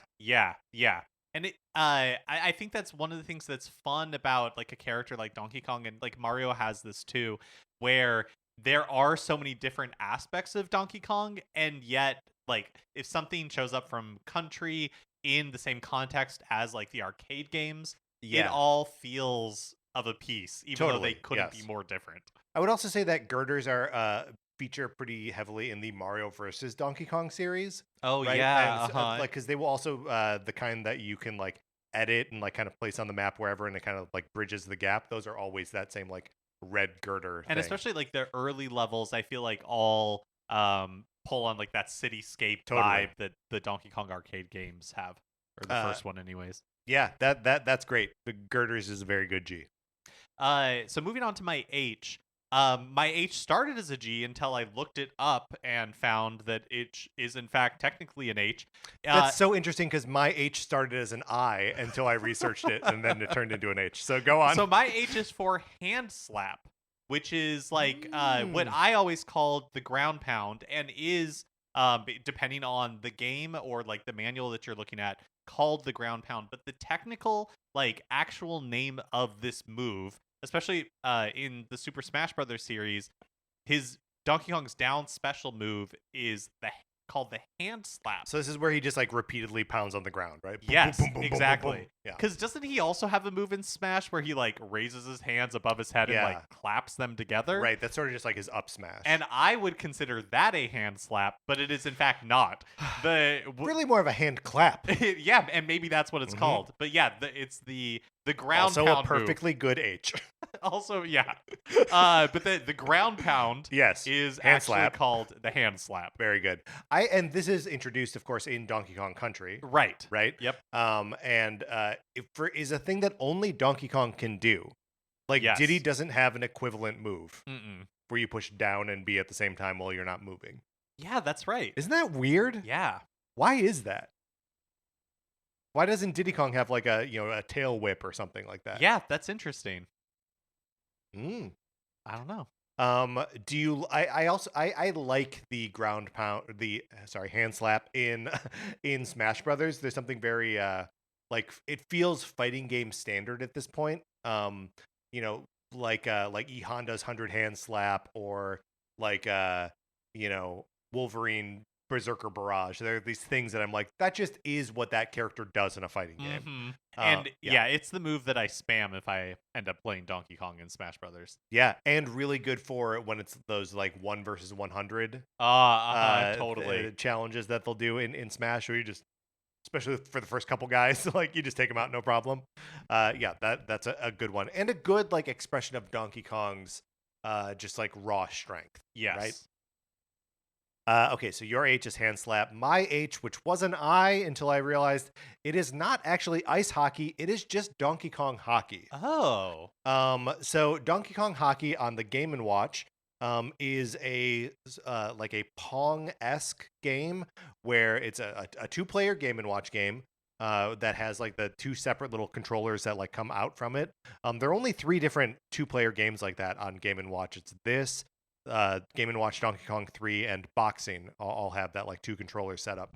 Yeah. And I think that's one of the things that's fun about like a character like Donkey Kong, and like Mario has this too, where there are so many different aspects of Donkey Kong, and yet like if something shows up from country in the same context as like the arcade games, it all feels of a piece, even though they couldn't be more different. I would also say that girders are feature pretty heavily in the Mario versus Donkey Kong series. Oh right? yeah, And like because they will also the kind that you can like edit and like kind of place on the map wherever, and it kind of like bridges the gap. Those are always that same like red girder and thing. Especially like the early levels, I feel like all pull on like that cityscape vibe that the Donkey Kong arcade games have, or the first one anyways. Yeah, that's great. The girders is a very good G. So moving on to my H. My H started as a G until I looked it up and found that it is in fact technically an H. That's so interesting because my H started as an I until I researched it, and then it turned into an H. So go on. So my H is for hand slap, which is like what I always called the ground pound, and is depending on the game or like the manual that you're looking at, called the ground pound. But the technical like actual name of this move, especially in the Super Smash Brothers series, his Donkey Kong's down special move is called the hand slap. So this is where he just like repeatedly pounds on the ground, right? Yes, boom, boom, boom, exactly. Boom, boom, boom. Yeah. Because doesn't he also have a move in Smash where he like raises his hands above his head and like claps them together? Right, that's sort of just like his up smash. And I would consider that a hand slap, but it is in fact not. Really more of a hand clap. Yeah, and maybe that's what it's called. But yeah, it's the ground also pound a perfectly move. good H. Also, yeah. But the ground pound is hand actually slap. called the hand slap. Very good. And this is introduced, of course, in Donkey Kong Country. Right. Yep. And is a thing that only Donkey Kong can do. Like Diddy doesn't have an equivalent move where you push down and B at the same time while you're not moving. Yeah, that's right. Isn't that weird? Yeah. Why is that? Why doesn't Diddy Kong have like a tail whip or something like that? Yeah, that's interesting. I don't know. Do you? I like the ground pound, hand slap in Smash Brothers. There's something very like it feels fighting game standard at this point. You know, like E Honda's 100 hand slap, or like you know, Wolverine Berserker Barrage. There are these things that I'm like, that just is what that character does in a fighting game. And Yeah. yeah, it's the move that I spam if I end up playing Donkey Kong in Smash Brothers. Yeah, and really good for when it's those like 1 versus 100 Totally. challenges that they'll do in Smash, where you just, especially for the first couple guys, like you just take them out no problem. Yeah, that's a good one, and a good like expression of Donkey Kong's just like raw strength. Yes. Right. Okay, so your H is hand slap. My H, which was an I until I realized it is not actually ice hockey. It is just Donkey Kong hockey. Oh. So Donkey Kong hockey on the Game and Watch is a like a Pong-esque game where it's a 2-player Game and Watch game that has like the 2 separate little controllers that like come out from it. There are only 3 different 2-player games like that on Game and Watch. It's this, Game and Watch Donkey Kong 3, and Boxing all have that like 2 controller setup.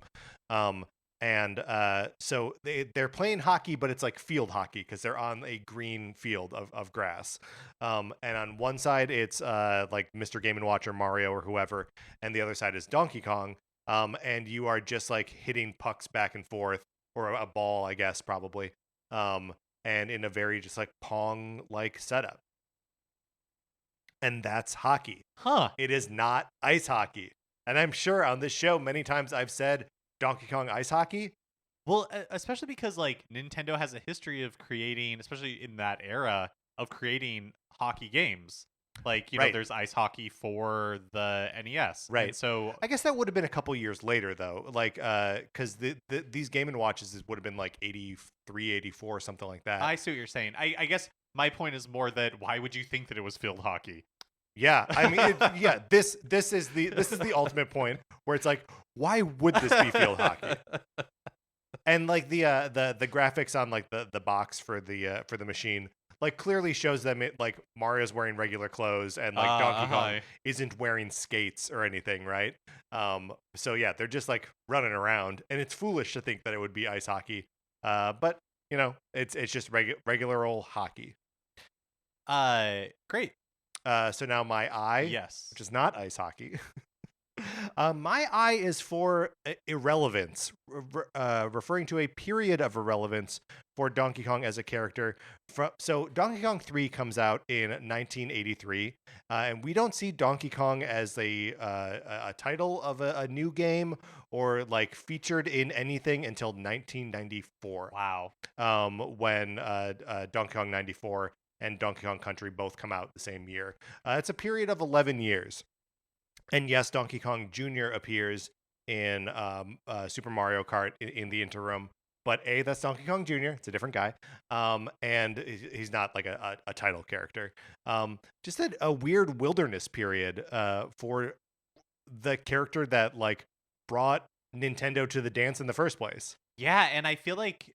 So they're playing hockey, but it's like field hockey because they're on a green field of grass. And on one side it's like Mr. Game and Watch or Mario or whoever, and the other side is Donkey Kong. And you are just like hitting pucks back and forth, or a ball, I guess, probably. And in a very just like Pong like setup. And that's hockey. Huh. It is not ice hockey. And I'm sure on this show many times I've said Donkey Kong ice hockey. Well, especially because like Nintendo has a history of creating, especially in that era, of creating hockey games. Like, you know, there's ice hockey for the NES. Right. And so I guess that would have been a couple years later, though. Like, because these Game & Watches would have been like 83, 84, something like that. I see what you're saying. I guess my point is more that why would you think that it was field hockey? Yeah, I mean, this is the ultimate point where it's like, why would this be field hockey? And like the graphics on like the box for the machine like clearly shows them like Mario's wearing regular clothes and like Donkey Kong isn't wearing skates or anything, right? So yeah, they're just like running around, and it's foolish to think that it would be ice hockey. But you know, it's just regular old hockey. Great. So now my I, yes, which is not ice hockey. My I is for irrelevance, referring to a period of irrelevance for Donkey Kong as a character. So Donkey Kong 3 comes out in 1983, and we don't see Donkey Kong as a title of a new game or like featured in anything until 1994. Wow. When Donkey Kong 94 and Donkey Kong Country both come out the same year. It's a period of 11 years. And yes, Donkey Kong Jr. appears in Super Mario Kart in the interim. But that's Donkey Kong Jr. It's a different guy. And he's not like a title character. Just a weird wilderness period for the character that like brought Nintendo to the dance in the first place. Yeah, and I feel like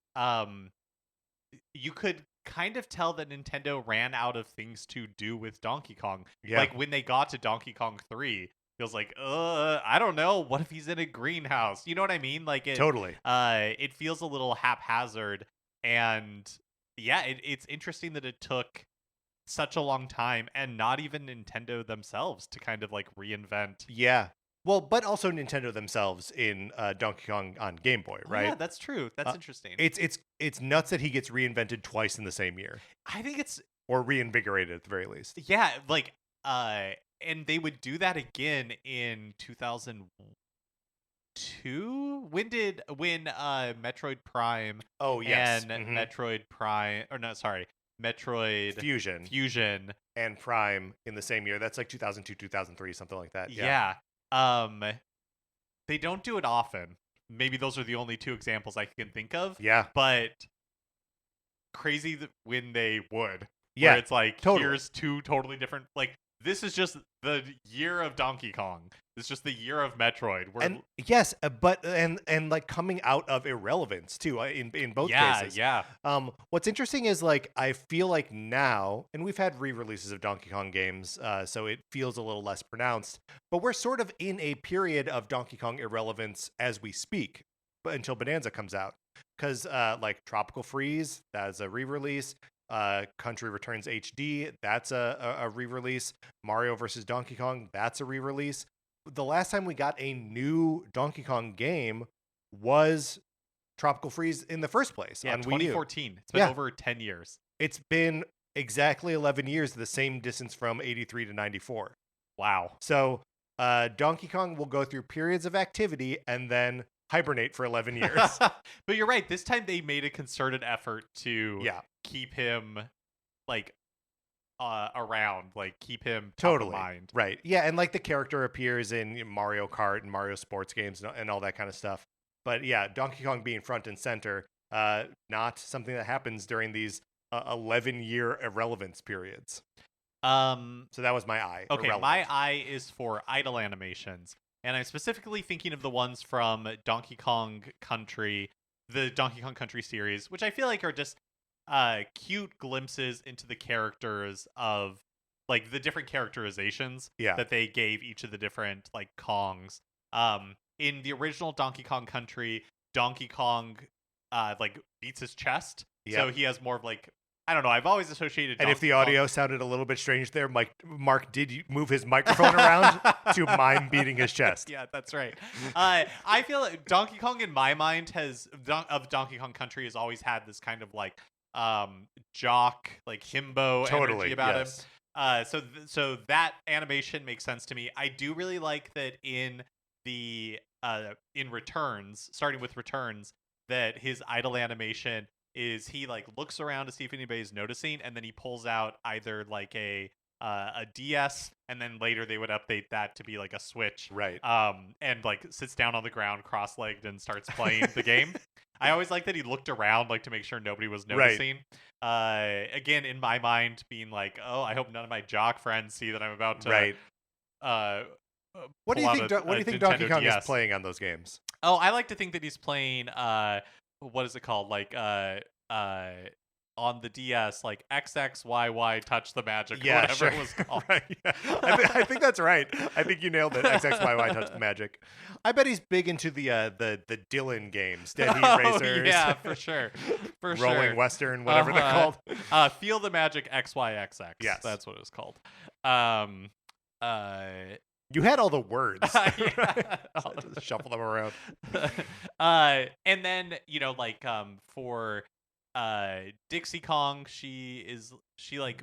you could kind of tell that Nintendo ran out of things to do with Donkey Kong. Yeah. Like when they got to Donkey Kong 3, it was like, I don't know. What if he's in a greenhouse? You know what I mean? Like Totally. It feels a little haphazard, and yeah, it's interesting that it took such a long time, and not even Nintendo themselves to kind of like reinvent. Yeah. Well, but also Nintendo themselves in Donkey Kong on Game Boy, right? Yeah, that's true. That's interesting. It's nuts that he gets reinvented twice in the same year. I think it's or reinvigorated at the very least. Yeah, like and they would do that again in 2002. When Metroid Prime? Oh yes, and Metroid Prime, or no, sorry, Metroid Fusion and Prime in the same year. That's like 2002, 2003, something like that. Yeah. They don't do it often. Maybe those are the only 2 examples I can think of. Yeah. But crazy when they would. Yeah. Where it's like, totally. Here's 2 totally different, like, this is just the year of Donkey Kong. It's just the year of Metroid. And yes, but like coming out of irrelevance too in both cases. Yeah. What's interesting is like I feel like now, and we've had re-releases of Donkey Kong games, so it feels a little less pronounced. But we're sort of in a period of Donkey Kong irrelevance as we speak, but until Bonanza comes out. because like Tropical Freeze, that's a re-release. Country Returns HD, that's a re-release. Mario versus Donkey Kong, that's a re-release. The last time we got a new Donkey Kong game was Tropical Freeze in the first place Yeah, on Wii U. 2014. It's been over 10 years. It's been exactly 11 years, the same distance from 83 to 94. Wow. So Donkey Kong will go through periods of activity and then hibernate for 11 years. But you're right. This time they made a concerted effort to keep him like around, like keep him top of mind. Right. Yeah, and like the character appears in Mario Kart and Mario sports games and all that kind of stuff. But yeah, Donkey Kong being front and center, not something that happens during these 11-year irrelevance periods. So that was my eye. Okay, irrelevant. my eye is for idle animations. And I'm specifically thinking of the ones from Donkey Kong Country, the Donkey Kong Country series, which I feel like are just cute glimpses into the characters of like the different characterizations that they gave each of the different like Kongs. In the original Donkey Kong Country, Donkey Kong like beats his chest. So he has more of like, I don't know, I've always associated And Donkey if the audio sounded a little bit strange there, Mark did move his microphone around to mime beating his chest. Yeah, that's right. I feel like Donkey Kong in my mind of Donkey Kong Country has always had this kind of like jock, like himbo energy about him. So that animation makes sense to me. I do really like that in the in Returns, starting with Returns, that his idle animation is he like looks around to see if anybody's noticing, and then he pulls out either like a DS, and then later they would update that to be like a Switch, right? And like sits down on the ground cross-legged and starts playing the game. I always like that he looked around like to make sure nobody was noticing. Again, in my mind, being like, oh, I hope none of my jock friends see that I'm about to what do you think? What do you think Donkey Kong DS. is playing on those games? Oh, I like to think that he's playing what is it called? Like on the DS, like XXYY Touch the Magic, or whatever it was called. Right, yeah. I think that's right. I think you nailed it. XXYY Touch the Magic. I bet he's big into the Dylan games, Dead Heat Racers. Yeah, for sure. Rolling Western, whatever they're called. Feel the Magic XYXX. Yes, that's what it was called. You had all the words. I'll just shuffle them around. And then, like for Dixie Kong, she like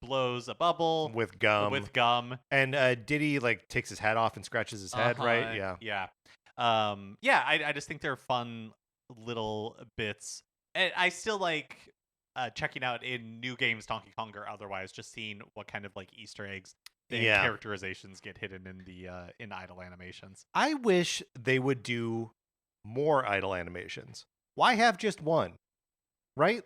blows a bubble with gum. And Diddy like takes his hat off and scratches his head, right? Yeah. I just think they're fun little bits. And I still like checking out in new games, Donkey Kong or otherwise, just seeing what kind of like Easter eggs and characterizations get hidden in the in idle animations. I wish they would do more idle animations. Why have just one? Right?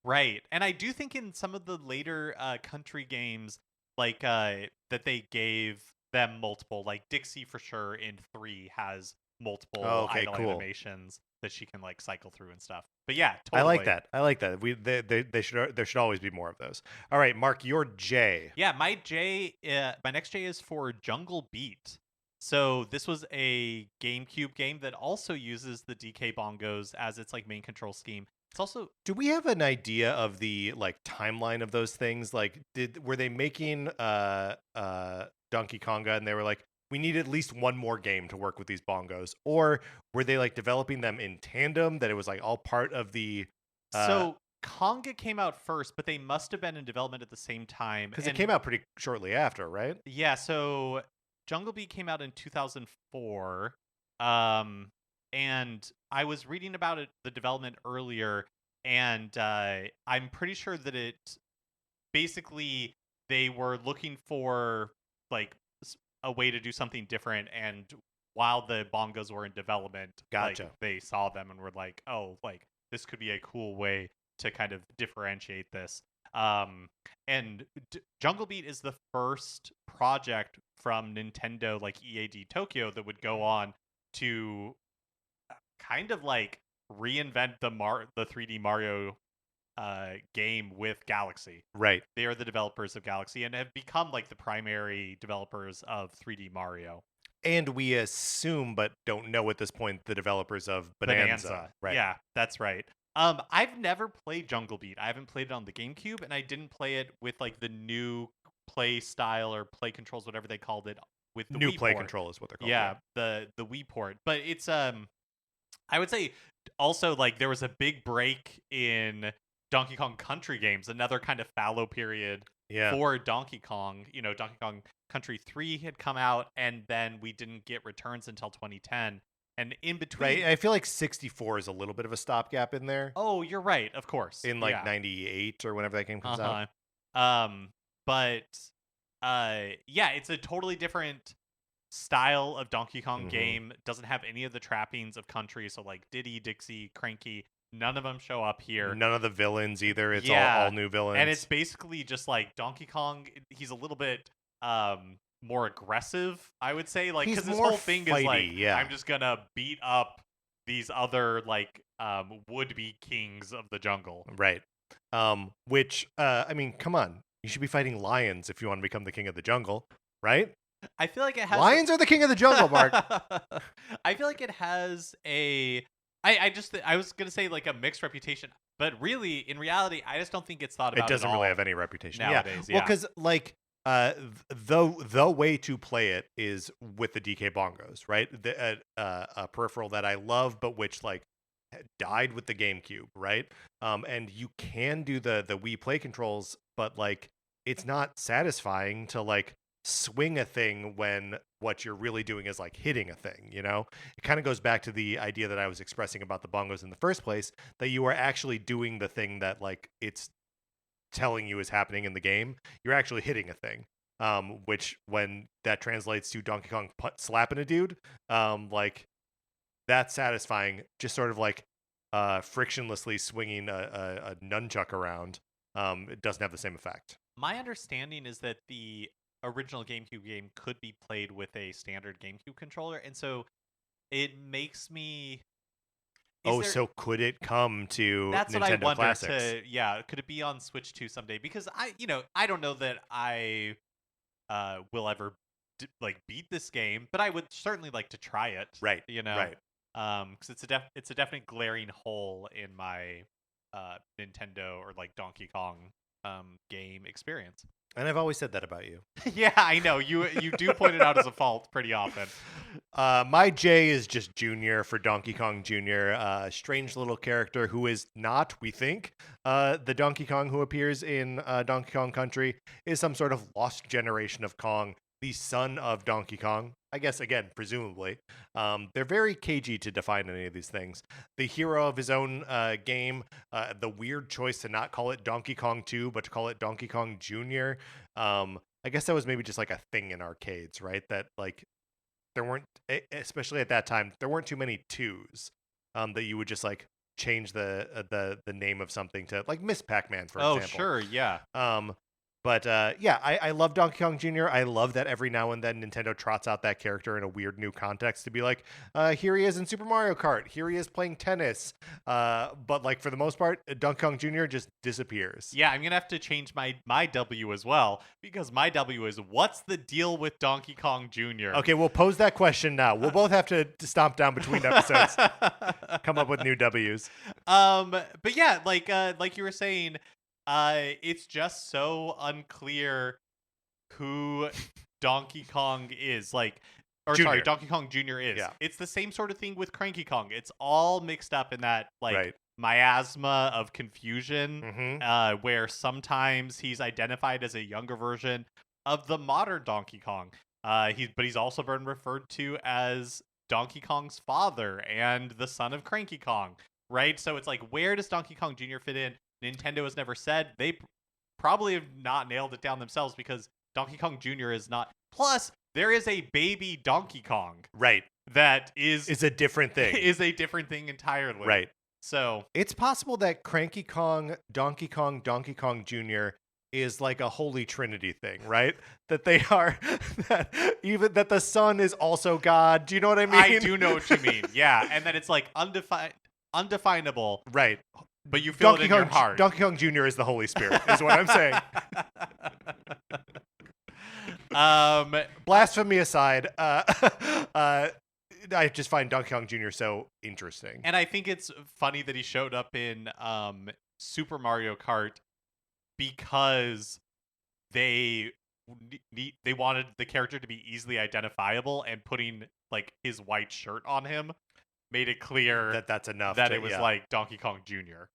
Right. And I do think in some of the later country games, like that they gave them multiple, like Dixie for sure in 3 has multiple idle animations that she can like cycle through and stuff. But yeah, totally. I like that. There should always be more of those. All right, Mark, your J. Yeah, my next J is for Jungle Beat. So this was a GameCube game that also uses the DK bongos as its like main control scheme. It's also. Do we have an idea of the like timeline of those things? Like, were they making Donkey Konga and they were like, we need at least one more game to work with these bongos, or were they like developing them in tandem? That it was like all part of the. So Konga came out first, but they must have been in development at the same time because it came out pretty shortly after, right? Yeah. So Jungle Beat came out in 2004. And I was reading about the development earlier, and I'm pretty sure that it basically they were looking for like a way to do something different, and while the bongos were in development, gotcha. Like, they saw them and were like, oh, like this could be a cool way to kind of differentiate this. And Jungle Beat is the first project from Nintendo, like EAD Tokyo, that would go on to kind of like reinvent the 3D Mario game with Galaxy. Right. They are the developers of Galaxy and have become like the primary developers of 3D Mario. And we assume, but don't know at this point, the developers of Bonanza. Right. Yeah, that's right. I've never played Jungle Beat. I haven't played it on the GameCube, and I didn't play it with like the new play style or play controls, whatever they called it, with the New Wii play port. control is what they're called. Yeah, the Wii port. But it's I would say also like there was a big break in Donkey Kong Country games, another kind of fallow period for Donkey Kong. You know, Donkey Kong Country 3 had come out, and then we didn't get returns until 2010. And in between, Right. I feel like 64 is a little bit of a stopgap in there. Oh, you're right. Of course. In like 98 or whenever that game comes out. But yeah, it's a totally different style of Donkey Kong game. Doesn't have any of the trappings of Country. So like Diddy, Dixie, Cranky, none of them show up here. None of the villains either. It's all new villains. And it's basically just like Donkey Kong. He's a little bit more aggressive, I would say. Like, because his whole thing is like, I'm just gonna beat up these other like would-be kings of the jungle. Right. Which I mean, come on. You should be fighting lions if you want to become the king of the jungle, right? I feel like it has lions are the king of the jungle, Mark. I feel like it has a I was gonna say like a mixed reputation, but really in reality I just don't think it's thought about. It doesn't at all really have any reputation nowadays. Well, because like the way to play it is with the DK bongos, right? A peripheral that I love, but which like died with the GameCube, right? And you can do the Wii Play controls, but like it's not satisfying to like swing a thing when what you're really doing is like hitting a thing, you know? It kind of goes back to the idea that I was expressing about the bongos in the first place, that you are actually doing the thing that like it's telling you is happening in the game. You're actually hitting a thing. Which when that translates to Donkey Kong slapping a dude, like that's satisfying. Just sort of like frictionlessly swinging a nunchuck around. It doesn't have the same effect. My understanding is that the original GameCube game could be played with a standard GameCube controller, and so it makes me. So could it come to that's Nintendo what I wonder Classics? Could it be on Switch 2 someday? Because I don't know that I will ever beat this game, but I would certainly like to try it. Right. Right. Because it's a definite glaring hole in my Nintendo or like Donkey Kong game experience. And I've always said that about you. Yeah, I know. You do point it out as a fault pretty often. My J is just Junior for Donkey Kong Jr. A strange little character who is not, we think, the Donkey Kong who appears in Donkey Kong Country, is some sort of lost generation of Kong, the son of Donkey Kong. I guess, again, presumably. They're very cagey to define any of these things. The hero of his own game, the weird choice to not call it Donkey Kong 2, but to call it Donkey Kong Jr. I guess that was maybe just like a thing in arcades, right? That like there weren't, especially at that time, there weren't too many twos that you would just like change the name of something to, like Miss Pac-Man, for example. Oh, sure, yeah. But yeah, I love Donkey Kong Jr. I love that every now and then Nintendo trots out that character in a weird new context to be like, here he is in Super Mario Kart. Here he is playing tennis. But like for the most part, Donkey Kong Jr. just disappears. Yeah, I'm going to have to change my W as well, because my W is, what's the deal with Donkey Kong Jr.? Okay, we'll pose that question now. We'll both have to stomp down between episodes. Come up with new Ws. But yeah, like you were saying, it's just so unclear who Donkey Kong is. Donkey Kong Jr. is. Yeah. It's the same sort of thing with Cranky Kong. It's all mixed up in that right. miasma of confusion, where sometimes he's identified as a younger version of the modern Donkey Kong. But he's also been referred to as Donkey Kong's father and the son of Cranky Kong, right? So it's like, where does Donkey Kong Jr. fit in? Nintendo has never said. They probably have not nailed it down themselves, because Donkey Kong Jr. is not. Plus, there is a baby Donkey Kong. Right. That is a different thing. Is a different thing entirely. Right. So it's possible that Cranky Kong, Donkey Kong Jr. is like a holy trinity thing, right? That they are, that the son is also God. Do you know what I mean? I do know what you mean. Yeah, and that it's like undefinable. Right. But you feel it in your heart. Donkey Kong Jr. is the Holy Spirit, is what I'm saying. Blasphemy aside, I just find Donkey Kong Jr. so interesting. And I think it's funny that he showed up in Super Mario Kart because they they wanted the character to be easily identifiable, and putting like his white shirt on him made it clear That's enough. that it was like Donkey Kong Jr.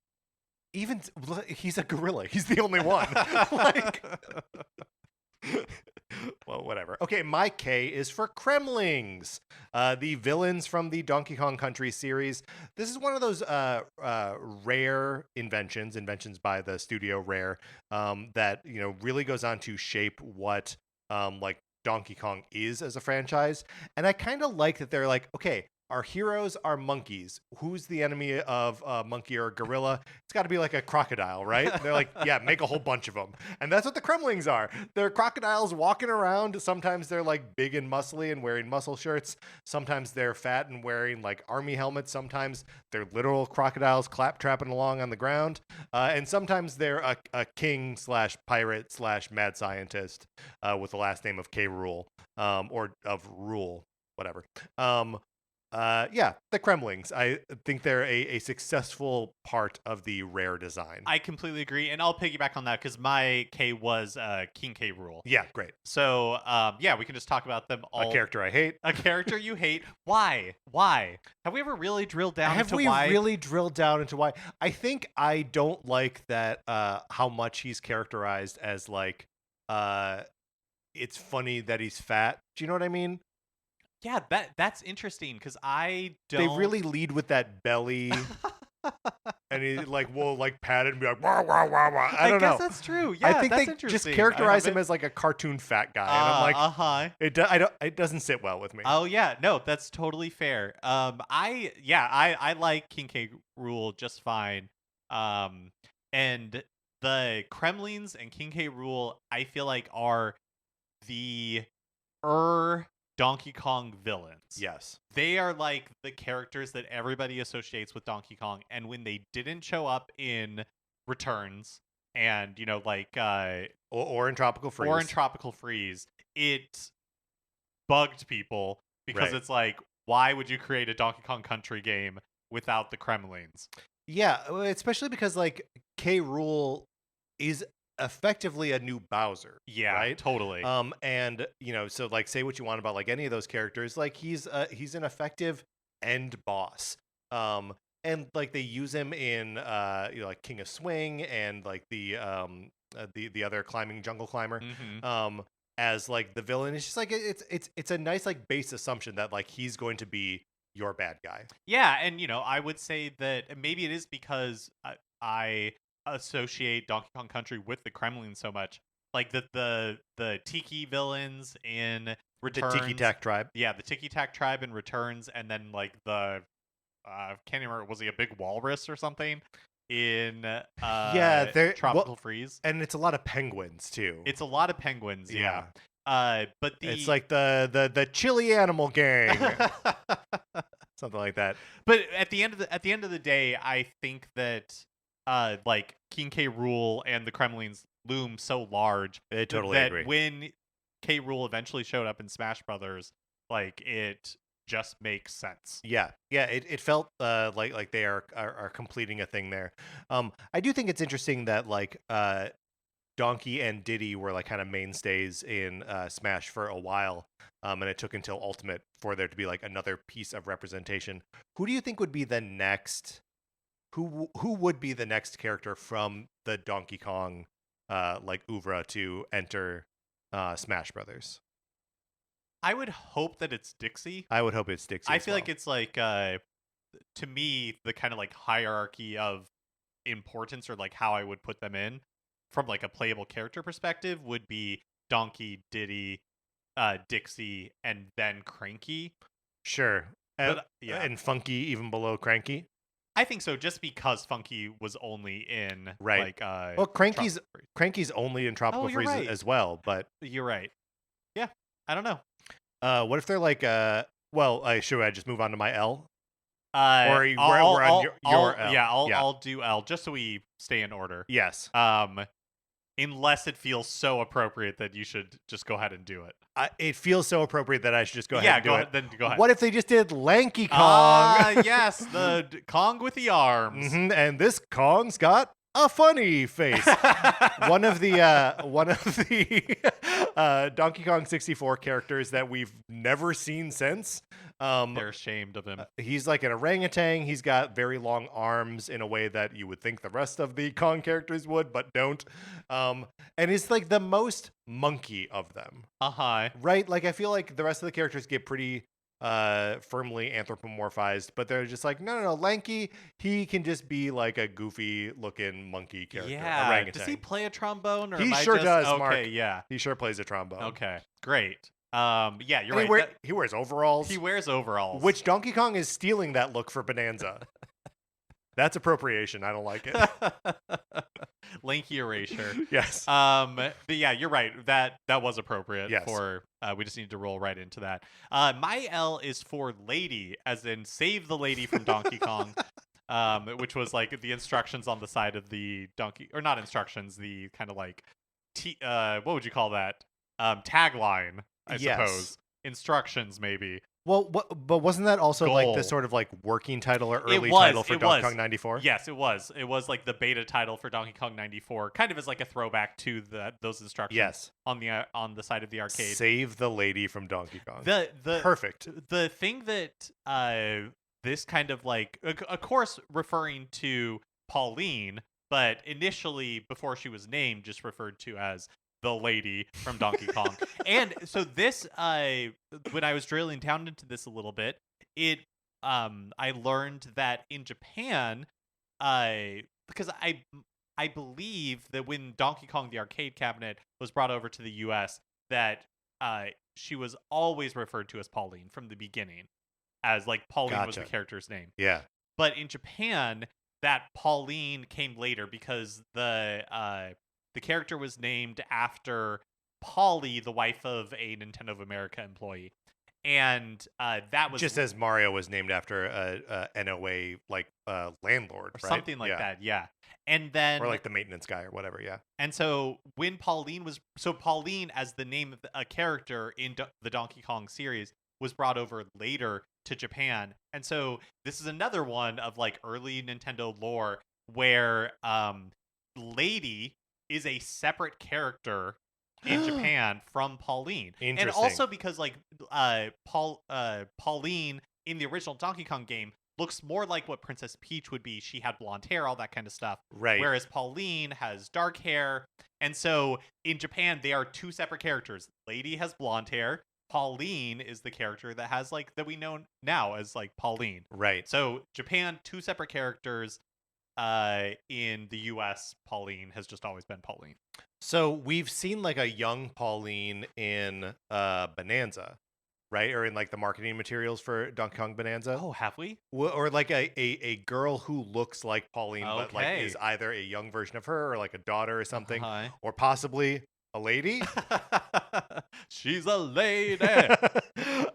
Even he's a gorilla. He's the only one. Like, well, whatever. Okay, my K is for Kremlings, the villains from the Donkey Kong Country series. This is one of those rare inventions by the studio Rare, that really goes on to shape what like Donkey Kong is as a franchise. And I kind of like that they're like, okay, our heroes are monkeys. Who's the enemy of a monkey or a gorilla? It's got to be like a crocodile, right? They're like, yeah, make a whole bunch of them. And that's what the Kremlings are. They're crocodiles walking around. Sometimes they're like big and muscly and wearing muscle shirts. Sometimes they're fat and wearing like army helmets. Sometimes they're literal crocodiles claptrapping along on the ground. And sometimes they're a king / pirate / mad scientist with the last name of K. Rool, or of Rule, whatever. Yeah, the Kremlings. I think they're a successful part of the Rare design. I completely agree, and I'll piggyback on that because my K was King K. Rool. Yeah, great. So, yeah, we can just talk about them all. A character I hate. A character you hate. Why? Have we ever really drilled down into why? Have we really drilled down into why? I think I don't like that, how much he's characterized as like, it's funny that he's fat. Do you know what I mean? Yeah, that's interesting because I don't. They really lead with that belly, and he will pat it and be like, wah, wah, wah, wah. I don't know. I guess that's true. Yeah, I think that's they interesting. just characterize him as like a cartoon fat guy, and I'm like, it doesn't sit well with me. Oh yeah, no, that's totally fair. I like King K. Rool just fine. And the Kremlings and King K. Rool, I feel like are the Donkey Kong villains. Yes. They are like the characters that everybody associates with Donkey Kong, and when they didn't show up in Returns and, or in Tropical Freeze, it bugged people because it's like, why would you create a Donkey Kong Country game without the Kremlings? Yeah, especially because like K. Rool is effectively a new Bowser. Yeah, right? Totally. And so like, say what you want about like any of those characters, like he's an effective end boss. And like they use him in like King of Swing and like the other climbing jungle climber. Mm-hmm. As like the villain. It's just like it's a nice like base assumption that like he's going to be your bad guy. Yeah, and I would say that maybe it is because I associate Donkey Kong Country with the Kremlin so much, like the Tiki villains in Returns, the Tiki Tak tribe. Yeah, the Tiki Tak tribe in Returns, and then like the can't even remember, was he a big walrus or something in Tropical Freeze? And it's a lot of penguins too. It's a lot of penguins, yeah. But it's like the chili animal gang. Something like that. But at the end of the day, I think that like King K. Rool and the Kremlings loom so large that agree. When K. Rool eventually showed up in Smash Brothers, like it just makes sense. Yeah, it felt like they are completing a thing there. I do think it's interesting that like Donkey and Diddy were like kind of mainstays in Smash for a while, and it took until Ultimate for there to be like another piece of representation. Who do you think would be the next? Who would be the next character from the Donkey Kong like oeuvre to enter Smash Brothers? I would hope that it's Dixie. I would hope it's Dixie. I feel like it's like to me the kind of like hierarchy of importance, or like how I would put them in from like a playable character perspective, would be Donkey, Diddy, Dixie, and then Cranky. Sure. And Funky even below Cranky. I think so, just because Funky was only in like well, Cranky's only in Tropical Freeze as well, but you're right. Yeah, I don't know. What if they're like should I just move on to my L? Or we're on your L? Yeah, I'll do L just so we stay in order. Yes. Unless it feels so appropriate that you should just go ahead and do it. It feels so appropriate that I should just go ahead Yeah, and do go it. ahead. Then go ahead. What if they just did Lanky Kong? Ah, yes, the Kong with the arms. And this Kong's got a funny face. one of the Donkey Kong 64 characters that we've never seen since. They're ashamed of him. He's like an orangutan. He's got very long arms in a way that you would think the rest of the Kong characters would, but don't. And he's like the most monkey of them. Right? Like I feel like the rest of the characters get pretty firmly anthropomorphized, but they're just like, no, Lanky, he can just be like a goofy looking monkey character. Yeah. Orangutan. Does he play a trombone? Or He sure does, okay, Mark. Yeah. He sure plays a trombone. Okay, great. Yeah, you're And right. He wears overalls. He wears overalls. Which Donkey Kong is stealing that look for Bonanza. That's appropriation. I don't like it. Lanky erasure. Yes. But yeah, you're right. That was appropriate. Yes. For we just need to roll right into that. My L is for lady, as in save the lady from Donkey Kong. Which was like the instructions on the side of the donkey, or not instructions, the kind of like what would you call that? Tagline, I suppose. Instructions, maybe. Well, but wasn't that also like the sort of like working title or early title for Donkey Kong 94? Yes, it was. It was like the beta title for Donkey Kong 94, kind of as like a throwback to those instructions. Yes. On the side of the arcade. Save the lady from Donkey Kong. The Perfect. The thing that this kind of like, of course, referring to Pauline, but initially before she was named, just referred to as the lady from Donkey Kong. And so this, when I was drilling down into this a little bit, I learned that in Japan, because I believe that when Donkey Kong the arcade cabinet was brought over to the U.S., that she was always referred to as Pauline from the beginning, as like Pauline was the character's name. Yeah. But in Japan, that Pauline came later because the character was named after Polly, the wife of a Nintendo of America employee. And that was just as Mario was named after a NOA like landlord, or right? something like that, yeah. And then or like the maintenance guy or whatever, yeah. And so when Pauline as the name of a character in the Donkey Kong series was brought over later to Japan. And so this is another one of like early Nintendo lore where Lady is a separate character in Japan from Pauline. Interesting. And also because like Pauline in the original Donkey Kong game looks more like what Princess Peach would be. She had blonde hair, all that kind of stuff. Right. Whereas Pauline has dark hair. And so in Japan, they are two separate characters. Lady has blonde hair. Pauline is the character that has like that we know now as like Pauline. Right. So Japan, two separate characters. In the US, Pauline has just always been Pauline. So we've seen like a young Pauline in Bonanza, right? Or in like the marketing materials for Donkey Kong Bonanza. Oh, have we? Or like a girl who looks like Pauline, but like Okay. is either a young version of her or like a daughter or something, Uh-huh. or possibly a lady. She's a lady.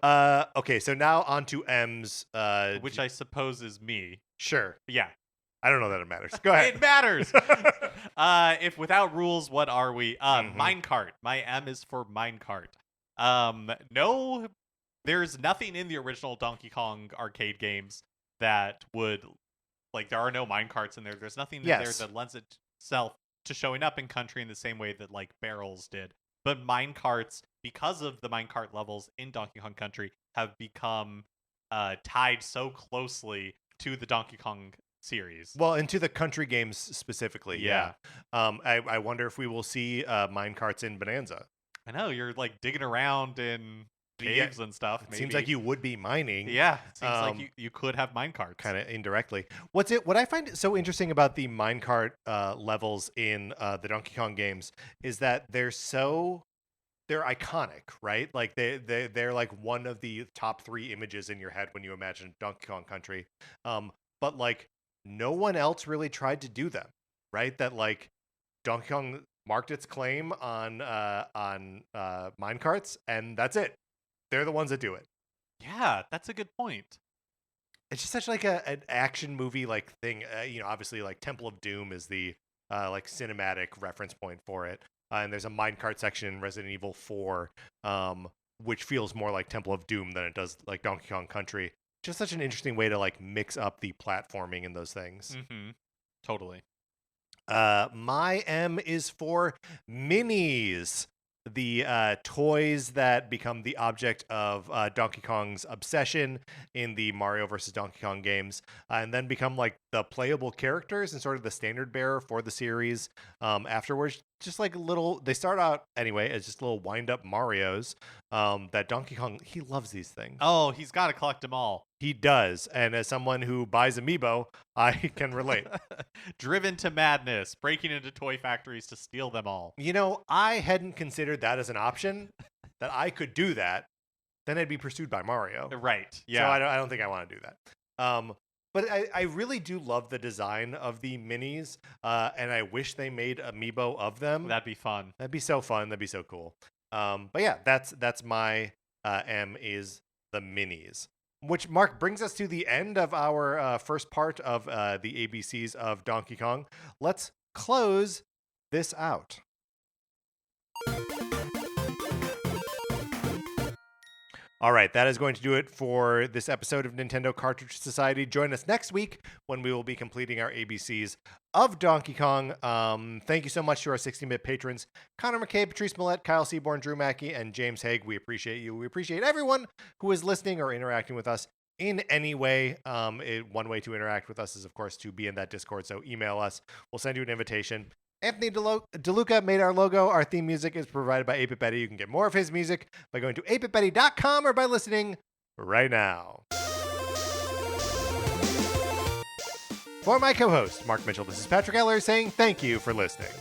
Okay, so now on to M's, Which I suppose is me. sure. Yeah. I don't know that it matters. Go ahead. It matters. If without rules, what are we? Minecart. My M is for minecart. No, there's nothing in the original Donkey Kong arcade games that would, like, there are no minecarts in there. There's nothing in there that lends itself to showing up in country in the same way that, like, barrels did. But minecarts, because of the minecart levels in Donkey Kong Country, have become tied so closely to the Donkey Kong series. Well, into the country games specifically, Yeah. I wonder if we will see minecarts in Bonanza. I know, you're like digging around in caves and stuff. It seems like you would be mining. Yeah, it seems like you could have minecarts. Kind of indirectly. What I find so interesting about the minecart levels in the Donkey Kong games is that they're iconic, right? Like they're like one of the top 3 images in your head when you imagine Donkey Kong Country. But like no one else really tried to do them, right? That like Donkey Kong marked its claim on minecarts, and that's it. They're the ones that do it. Yeah, that's a good point. It's just such like an action movie like thing. Obviously like Temple of Doom is the like cinematic reference point for it. And there's a minecart section in Resident Evil 4, which feels more like Temple of Doom than it does like Donkey Kong Country. Just such an interesting way to like mix up the platforming in those things. Totally. My M is for minis, the toys that become the object of Donkey Kong's obsession in the Mario vs. Donkey Kong games, and then become like the playable characters and sort of the standard bearer for the series afterwards. Just like they start out anyway as just little wind-up Marios that Donkey Kong, he loves these things. Oh, he's got to collect them all. He does, and as someone who buys Amiibo, I can relate. Driven to madness, breaking into toy factories to steal them all. You know, I hadn't considered that as an option, that I could do that. Then I'd be pursued by Mario. Right, yeah. So I don't think I want to do that. But I really do love the design of the minis, and I wish they made Amiibo of them. That'd be fun. That'd be so fun. That'd be so cool. But yeah, that's my M is the minis. Which, Mark, brings us to the end of our first part of the ABCs of Donkey Kong. Let's close this out. All right, that is going to do it for this episode of Nintendo Cartridge Society. Join us next week when we will be completing our ABCs of Donkey Kong. Thank you so much to our 16-bit patrons, Connor McKay, Patrice Millette, Kyle Seaborn, Drew Mackey, and James Haig. We appreciate you. We appreciate everyone who is listening or interacting with us in any way. One way to interact with us is, of course, to be in that Discord, so email us. We'll send you an invitation. Anthony DeLuca made our logo. Our theme music is provided by 8-Bit Betty. You can get more of his music by going to 8bitbetty.com or by listening right now. For my co-host, Mark Mitchell, this is Patrick Eller saying thank you for listening.